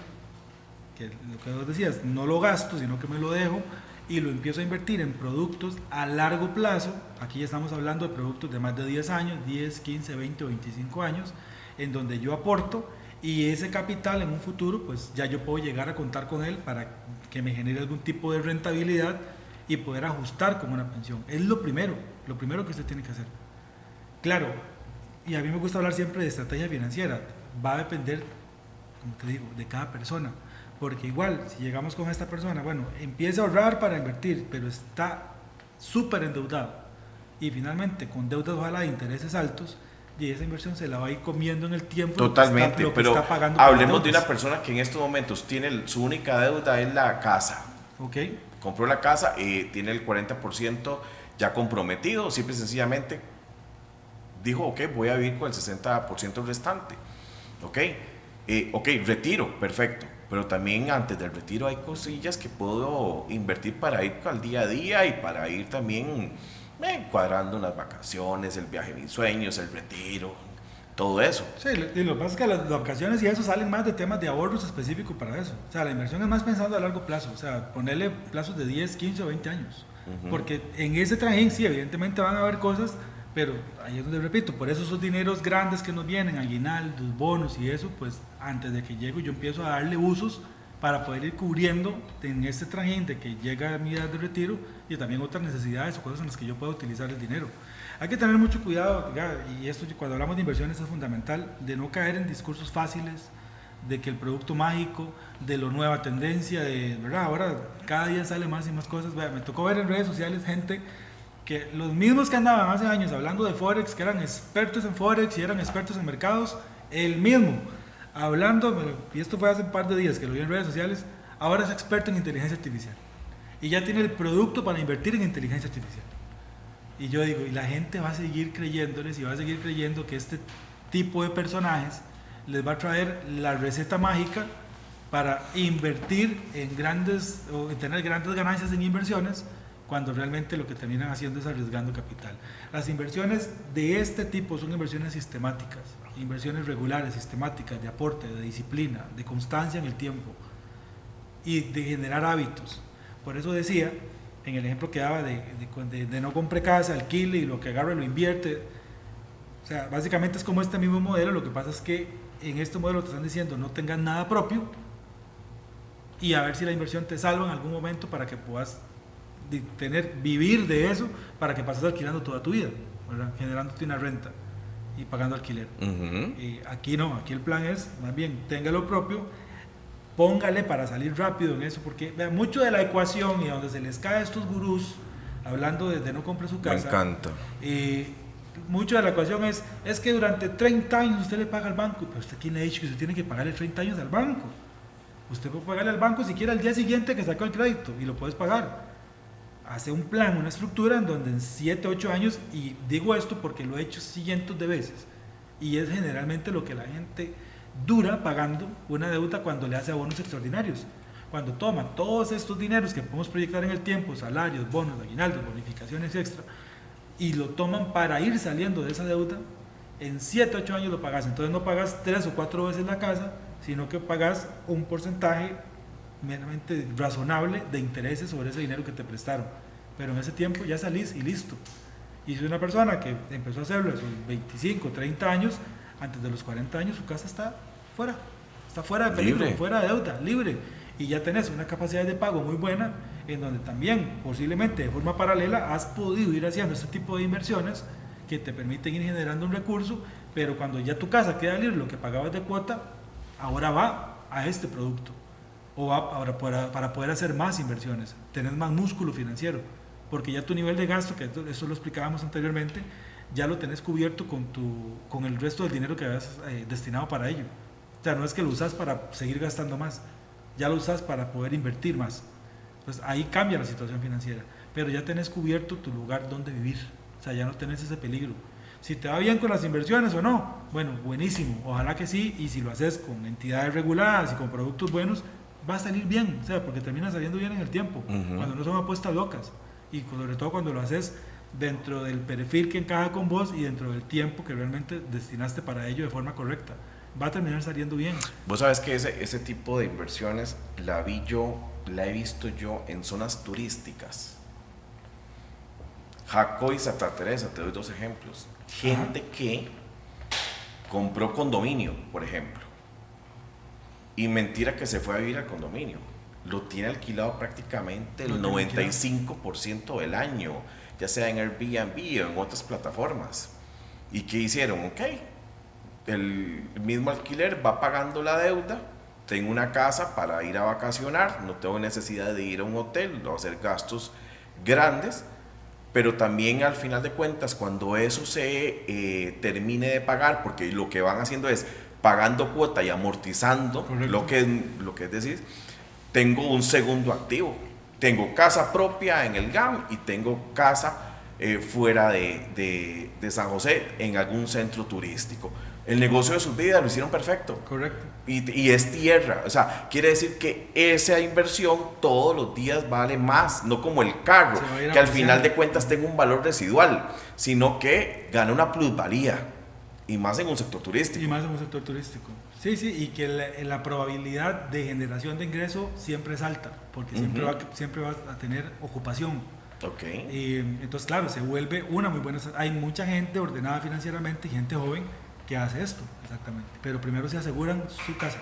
que lo que vos decías, no lo gasto, sino que me lo dejo, y lo empiezo a invertir en productos a largo plazo? Aquí ya estamos hablando de productos de más de 10 años, 10, 15, 20 o 25 años, en donde yo aporto, y ese capital en un futuro, pues ya yo puedo llegar a contar con él para que me genere algún tipo de rentabilidad y poder ajustar como una pensión. Es lo primero que usted tiene que hacer. Claro, y a mí me gusta hablar siempre de estrategia financiera. Va a depender, como te digo, de cada persona. Porque igual, si llegamos con esta persona, bueno, empieza a ahorrar para invertir, pero está súper endeudado. Y finalmente, con deudas ojalá de intereses altos, y esa inversión se la va a ir comiendo en el tiempo. Totalmente, lo que pero está pagando hablemos de una persona que en estos momentos tiene su única deuda es la casa. Ok. Compró la casa y tiene el 40% ya comprometido, simple y sencillamente dijo, ok, voy a vivir con el 60% restante. Ok, retiro, perfecto. Pero también antes del retiro hay cosillas que puedo invertir para ir al día a día y para ir también cuadrando unas vacaciones, el viaje de mis sueños, el retiro, todo eso. Sí, y lo que pasa es que las vacaciones y eso salen más de temas de ahorros específicos para eso. O sea, la inversión es más pensando a largo plazo, o sea, ponerle plazos de 10, 15 o 20 años. Porque en ese trajín sí, evidentemente van a haber cosas, pero ahí es donde repito, por eso esos dineros grandes que nos vienen, aguinaldos, bonos y eso, pues antes de que llego yo empiezo a darle usos para poder ir cubriendo en este trajín de que llega a mi edad de retiro y también otras necesidades o cosas en las que yo pueda utilizar el dinero. Hay que tener mucho cuidado, y esto cuando hablamos de inversiones es fundamental, de no caer en discursos fáciles, de que el producto mágico, de lo nueva tendencia, ¿verdad? Ahora cada día sale más y más cosas. Me tocó ver en redes sociales gente que los mismos que andaban hace años hablando de Forex, que eran expertos en Forex y eran expertos en mercados, el mismo, hablando, y esto fue hace un par de días que lo vi en redes sociales, ahora es experto en inteligencia artificial. Y ya tiene el producto para invertir en inteligencia artificial. Y yo digo, y la gente va a seguir creyéndoles y va a seguir creyendo que este tipo de personajes les va a traer la receta mágica para invertir en grandes, o tener grandes ganancias en inversiones, cuando realmente lo que terminan haciendo es arriesgando capital. Las inversiones de este tipo son inversiones sistemáticas, inversiones regulares, sistemáticas, de aporte, de disciplina, de constancia en el tiempo y de generar hábitos. Por eso decía, en el ejemplo que daba de no compre casa, alquile y lo que agarre lo invierte. O sea, básicamente es como este mismo modelo, lo que pasa es que en este modelo te están diciendo no tengas nada propio y a ver si la inversión te salva en algún momento para que puedas vivir de eso, para que pases alquilando toda tu vida, ¿verdad? Generándote una renta y pagando alquiler. Aquí no, aquí el plan es más bien tenga lo propio, póngale para salir rápido en eso, porque vean, mucho de la ecuación y donde se les cae a estos gurús, hablando de no compre su casa. Me encanta. Mucho de la ecuación es que durante 30 años usted le paga al banco, pero usted quién le ha dicho que usted tiene que pagarle 30 años al banco. Usted puede pagarle al banco siquiera al día siguiente que sacó el crédito y lo puedes pagar. Hace un plan, una estructura en donde en 7, 8 años, y digo esto porque lo he hecho cientos de veces, y es generalmente lo que la gente dura pagando una deuda cuando le hace abonos extraordinarios. Cuando toma todos estos dineros que podemos proyectar en el tiempo, salarios, bonos, aguinaldos, bonificaciones extra, y lo toman para ir saliendo de esa deuda, en 7, 8 años lo pagas. Entonces no pagas 3 o 4 veces la casa, sino que pagas un porcentaje meramente razonable de intereses sobre ese dinero que te prestaron. Pero en ese tiempo ya salís y listo. Y si una persona que empezó a hacerlo a sus 25, 30 años, antes de los 40 años su casa está fuera de peligro, libre, fuera de deuda, libre. Y ya tenés una capacidad de pago muy buena, en donde también posiblemente de forma paralela has podido ir haciendo este tipo de inversiones que te permiten ir generando un recurso, pero cuando ya tu casa queda libre, lo que pagabas de cuota, ahora va a este producto, o va ahora para poder hacer más inversiones, tenés más músculo financiero, porque ya tu nivel de gasto, que eso lo explicábamos anteriormente, ya lo tenés cubierto con el resto del dinero que habías destinado para ello. O sea, no es que lo usas para seguir gastando más, ya lo usas para poder invertir más. Entonces ahí cambia la situación financiera, pero ya tenés cubierto tu lugar donde vivir, o sea, ya no tenés ese peligro. Si te va bien con las inversiones o no, bueno, buenísimo, ojalá que sí, y si lo haces con entidades reguladas y con productos buenos, va a salir bien, o sea, porque termina saliendo bien en el tiempo, cuando no son apuestas locas, y sobre todo cuando lo haces dentro del perfil que encaja con vos y dentro del tiempo que realmente destinaste para ello de forma correcta, va a terminar saliendo bien. Vos sabes que ese tipo de inversiones la he visto yo en zonas turísticas. Jacó y Santa Teresa, te doy 2 ejemplos. Gente que compró condominio, por ejemplo, y mentira que se fue a vivir al condominio, lo tiene alquilado prácticamente el 95% del año, ya sea en Airbnb o en otras plataformas. ¿Y qué hicieron? Ok, el mismo alquiler va pagando la deuda, tengo una casa para ir a vacacionar, no tengo necesidad de ir a un hotel, no hacer gastos grandes, pero también al final de cuentas, cuando eso se termine de pagar, porque lo que van haciendo es pagando cuota y amortizando, lo que es decir, tengo un segundo activo, tengo casa propia en el GAM y tengo casa fuera de San José en algún centro turístico. El negocio de sus vidas lo hicieron perfecto. Correcto. Y es tierra, o sea, quiere decir que esa inversión todos los días vale más, no como el carro, que al final de cuentas tenga un valor residual, sino que gana una plusvalía, y más en un sector turístico. Sí, y que la probabilidad de generación de ingreso siempre es alta, porque siempre vas a tener ocupación. Okay. Entonces, claro, se vuelve una muy buena. Hay mucha gente ordenada financieramente y gente joven que hace esto, exactamente. Pero primero se aseguran su casa.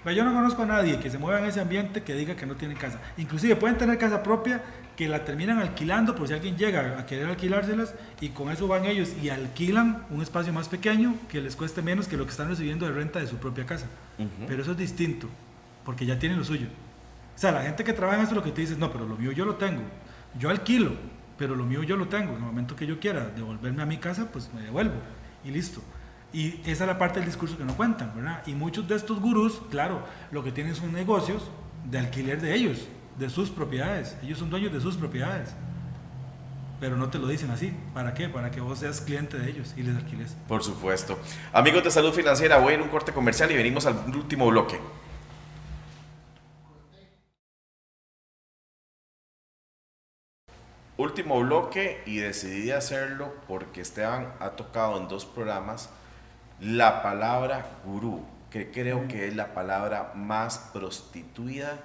Yo no conozco a nadie que se mueva en ese ambiente que diga que no tiene casa. Inclusive pueden tener casa propia que la terminan alquilando por si alguien llega a querer alquilárselas, y con eso van ellos y alquilan un espacio más pequeño que les cueste menos que lo que están recibiendo de renta de su propia casa. Pero eso es distinto, porque ya tienen lo suyo. O sea, la gente que trabaja en esto lo que te dice es, no, pero lo mío yo lo tengo. Yo alquilo, pero lo mío yo lo tengo. En el momento que yo quiera devolverme a mi casa, pues me devuelvo y listo. Y esa es la parte del discurso que no cuentan, ¿verdad? Y muchos de estos gurús, claro, lo que tienen son negocios de alquiler de ellos, de sus propiedades. Ellos son dueños de sus propiedades. Pero no te lo dicen así. ¿Para qué? Para que vos seas cliente de ellos y les alquiles. Por supuesto. Amigos de Salud Financiera, voy a ir a un corte comercial y venimos al último bloque. Último bloque, y decidí hacerlo porque Esteban ha tocado en 2 programas la palabra gurú, que creo que es la palabra más prostituida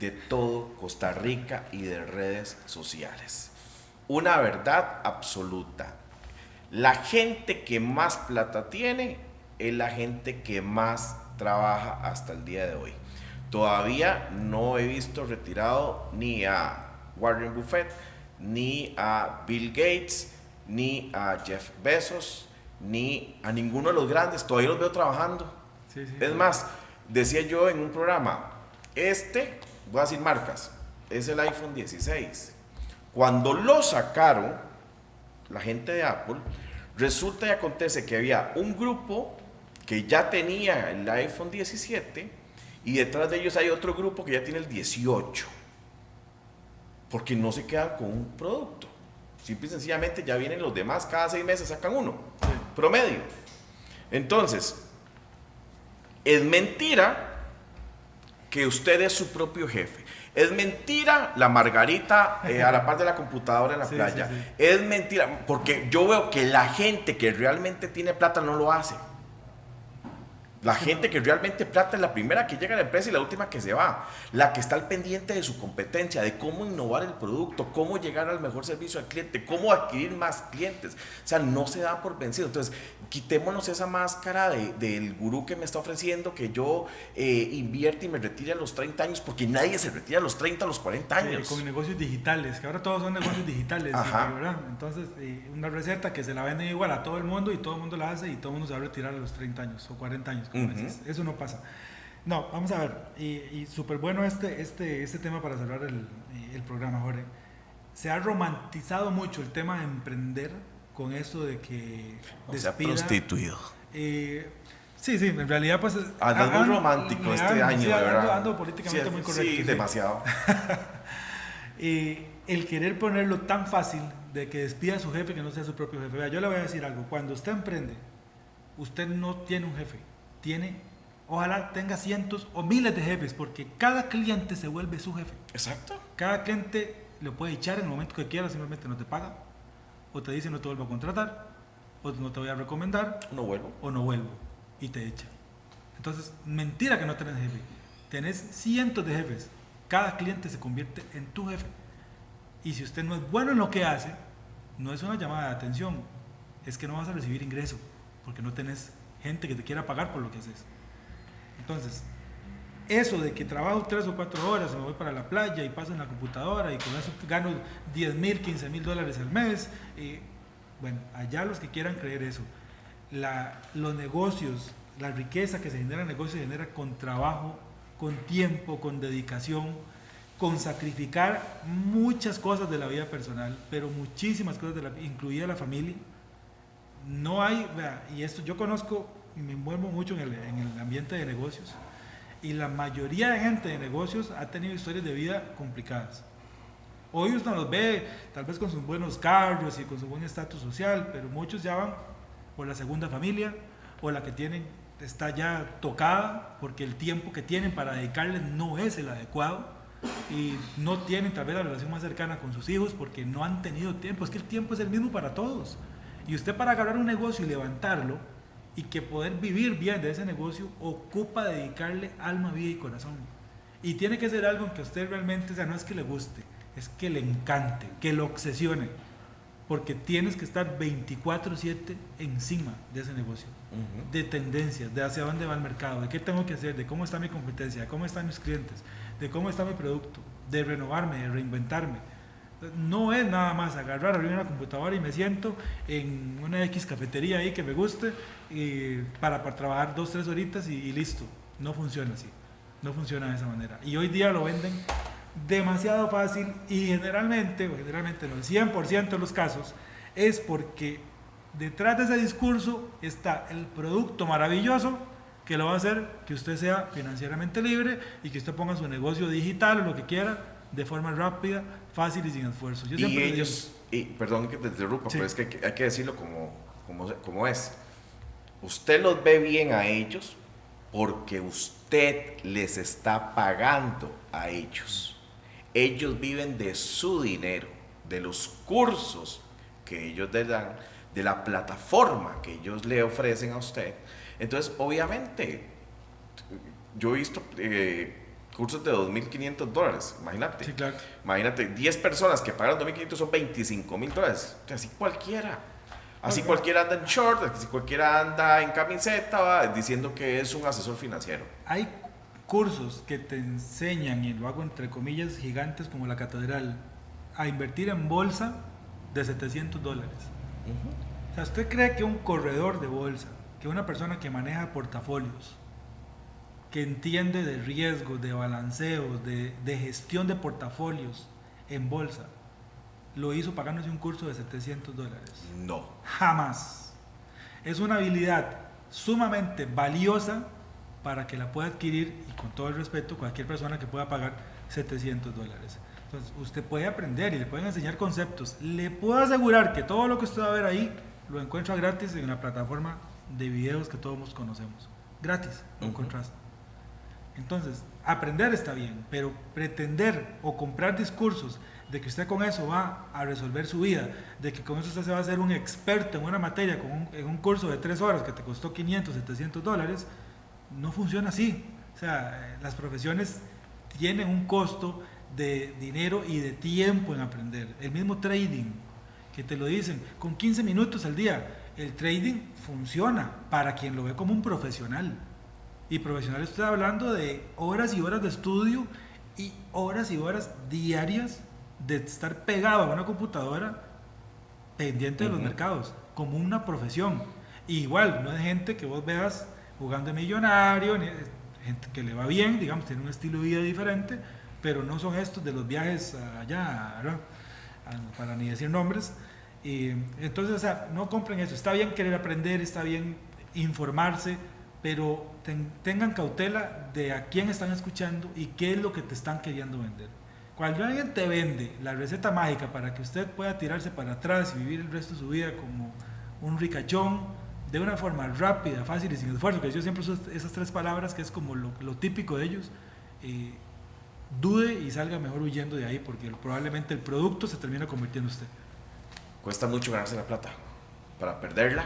de todo Costa Rica y de redes sociales. Una verdad absoluta. La gente que más plata tiene es la gente que más trabaja hasta el día de hoy. Todavía no he visto retirado ni a Warren Buffett, ni a Bill Gates, ni a Jeff Bezos, ni a ninguno de los grandes. Todavía los veo trabajando. Sí. Es más, decía yo en un programa, voy a decir marcas, es el iPhone 16. Cuando lo sacaron, la gente de Apple, resulta y acontece que había un grupo que ya tenía el iPhone 17 y detrás de ellos hay otro grupo que ya tiene el 18. Porque no se quedan con un producto. Simple y sencillamente ya vienen los demás, cada 6 meses sacan uno, promedio. Entonces, es mentira que usted es su propio jefe. Es mentira la margarita a la par de la computadora en la playa. Sí. Es mentira, porque yo veo que la gente que realmente tiene plata no lo hace. La gente que realmente plata es la primera que llega a la empresa y la última que se va. La que está al pendiente de su competencia, de cómo innovar el producto, cómo llegar al mejor servicio al cliente, cómo adquirir más clientes. O sea, no se da por vencido. Entonces, quitémonos esa máscara del gurú que me está ofreciendo que yo invierte y me retire a los 30 años, porque nadie se retira a los 30, a los 40 años. Con negocios digitales, que ahora todos son negocios digitales. ¿Verdad? Entonces, una receta que se la venden igual a todo el mundo y todo el mundo la hace y todo el mundo se va a retirar a los 30 años o 40 años. Eso no pasa. No, vamos a ver, y súper bueno este tema para cerrar el programa, Jorge. Se ha romantizado mucho el tema de emprender con eso de que se ha prostituido. Sí, en realidad pues... Anda muy romántico este año, de verdad. Ando políticamente muy correcto. Sí, demasiado. El querer ponerlo tan fácil de que despida a su jefe que no sea su propio jefe. Vea, yo le voy a decir algo, cuando usted emprende, usted no tiene un jefe. Ojalá tenga cientos o miles de jefes, porque cada cliente se vuelve su jefe. Exacto. Cada cliente lo puede echar en el momento que quiera, simplemente no te paga, o te dice no te vuelvo a contratar, o no te voy a recomendar, o no vuelvo, y te echa. Entonces, mentira que no tenés jefe. Tenés cientos de jefes. Cada cliente se convierte en tu jefe. Y si usted no es bueno en lo que hace, no es una llamada de atención, es que no vas a recibir ingreso, porque no tenés gente que te quiera pagar por lo que haces. Entonces, eso de que trabajo 3 o 4 horas y me voy para la playa y paso en la computadora y con eso gano $10,000, $15,000 al mes, bueno, allá los que quieran creer eso. Los negocios, la riqueza que se genera en negocios se genera con trabajo, con tiempo, con dedicación, con sacrificar muchas cosas de la vida personal, pero muchísimas cosas, incluida la familia. No hay, y esto yo conozco y me envuelvo mucho en el ambiente de negocios, y la mayoría de gente de negocios ha tenido historias de vida complicadas. Hoy uno los ve tal vez con sus buenos carros y con su buen estatus social, pero muchos ya van por la segunda familia, o la que tienen está ya tocada porque el tiempo que tienen para dedicarles no es el adecuado, y no tienen tal vez la relación más cercana con sus hijos porque no han tenido tiempo. Es que el tiempo es el mismo para todos. Y usted, para agarrar un negocio y levantarlo y que poder vivir bien de ese negocio, ocupa dedicarle alma, vida y corazón. Y tiene que ser algo en que usted realmente, o sea, no es que le guste, es que le encante, que lo obsesione. Porque tienes que estar 24/7 encima de ese negocio, de tendencias, de hacia dónde va el mercado, de qué tengo que hacer, de cómo está mi competencia, de cómo están mis clientes, de cómo está mi producto, de renovarme, de reinventarme. No es nada más agarrar, abrir una computadora y me siento en una X cafetería ahí que me guste para trabajar 2-3 horitas y listo. No funciona así, no funciona de esa manera. Y hoy día lo venden demasiado fácil, y generalmente no, el 100% de los casos es porque detrás de ese discurso está el producto maravilloso que lo va a hacer que usted sea financieramente libre y que usted ponga su negocio digital o lo que quiera de forma rápida, fácil y sin esfuerzo. Yo y ellos, perdón que te interrumpa, sí, pero es que hay que decirlo como es. Usted los ve bien a ellos porque usted les está pagando a ellos. Ellos viven de su dinero, de los cursos que ellos le dan, de la plataforma que ellos le ofrecen a usted. Entonces, obviamente, yo he visto cursos de $2,500, imagínate. Sí, claro. Imagínate, 10 personas que pagan $2,500 son $25,000. Así cualquiera. Así cualquiera anda en short, así cualquiera anda en camiseta, diciendo que es un asesor financiero. Hay cursos que te enseñan, y lo hago entre comillas gigantes como la catedral, a invertir en bolsa de $700. O sea, ¿usted cree que un corredor de bolsa, que una persona que maneja portafolios, que entiende de riesgos, de balanceos, de gestión de portafolios en bolsa, lo hizo pagándose un curso de $700? No. Jamás. Es una habilidad sumamente valiosa para que la pueda adquirir, y con todo el respeto, cualquier persona que pueda pagar $700. Entonces, usted puede aprender y le pueden enseñar conceptos. Le puedo asegurar que todo lo que usted va a ver ahí lo encuentra gratis en la plataforma de videos que todos conocemos. Gratis, lo encontrás. Entonces, aprender está bien, pero pretender o comprar discursos de que usted con eso va a resolver su vida, de que con eso usted se va a hacer un experto en una materia en un curso de 3 horas que te costó $500, $700, no funciona así. O sea, las profesiones tienen un costo de dinero y de tiempo en aprender. El mismo trading, que te lo dicen, con 15 minutos al día, el trading funciona para quien lo ve como un profesional. Y profesional estoy hablando de horas y horas de estudio y horas diarias de estar pegado a una computadora pendiente de los mercados, como una profesión. Y igual, no es gente que vos veas jugando de millonario, gente que le va bien, digamos, tiene un estilo de vida diferente, pero no son estos de los viajes allá, ¿verdad? Para ni decir nombres. Y entonces, o sea, no compren eso. Está bien querer aprender, está bien informarse, pero tengan cautela de a quién están escuchando y qué es lo que te están queriendo vender. Cuando alguien te vende la receta mágica para que usted pueda tirarse para atrás y vivir el resto de su vida como un ricachón, de una forma rápida, fácil y sin esfuerzo, que yo siempre uso esas 3 palabras, que es como lo típico de ellos, dude y salga mejor huyendo de ahí, porque probablemente el producto se termina convirtiendo en usted. Cuesta mucho ganarse la plata. Para perderla,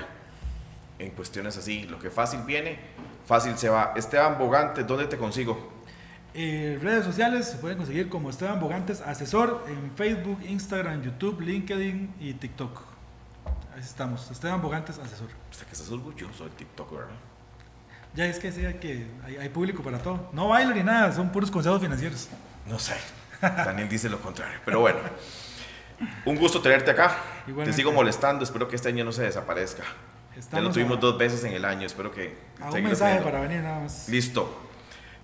en cuestiones así, lo que fácil viene, fácil se va. Esteban Bogantes, ¿dónde te consigo? Redes sociales se pueden conseguir como Esteban Bogantes Asesor en Facebook, Instagram, YouTube, LinkedIn y TikTok. Ahí estamos, Esteban Bogantes Asesor. Hasta que estás orgulloso del TikTok, ¿verdad? Ya es que hay público para todo. No bailo ni nada, son puros consejos financieros. No sé, Daniel dice lo contrario, pero bueno. Un gusto tenerte acá. Igualmente. Te sigo molestando, espero que este año no se desaparezca. Ya lo tuvimos 2 veces en el año, espero que... un mensaje para venir nada más. Listo.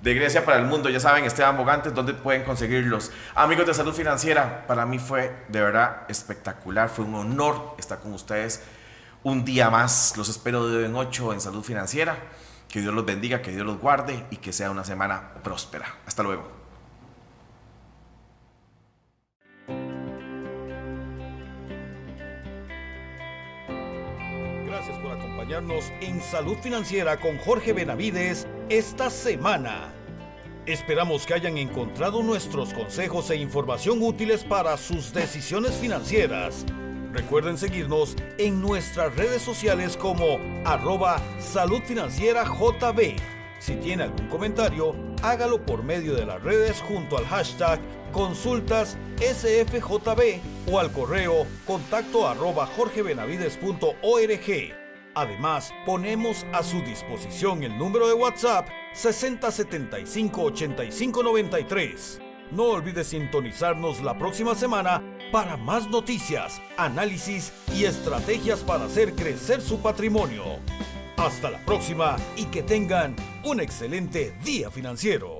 De Grecia para el mundo, ya saben, Esteban Bogantes, ¿dónde pueden conseguirlos? Amigos de Salud Financiera, para mí fue de verdad espectacular, fue un honor estar con ustedes un día más. Los espero de hoy en 8 en Salud Financiera. Que Dios los bendiga, que Dios los guarde y que sea una semana próspera. Hasta luego. Gracias por acompañarnos en Salud Financiera con Jorge Benavides esta semana. Esperamos que hayan encontrado nuestros consejos e información útiles para sus decisiones financieras. Recuerden seguirnos en nuestras redes sociales como @saludfinancierajb. Si tiene algún comentario, hágalo por medio de las redes junto al hashtag consultassfjb o al correo contacto@jorgebenavides.org. Además, ponemos a su disposición el número de WhatsApp 6075-8593. No olvide sintonizarnos la próxima semana para más noticias, análisis y estrategias para hacer crecer su patrimonio. Hasta la próxima y que tengan un excelente día financiero.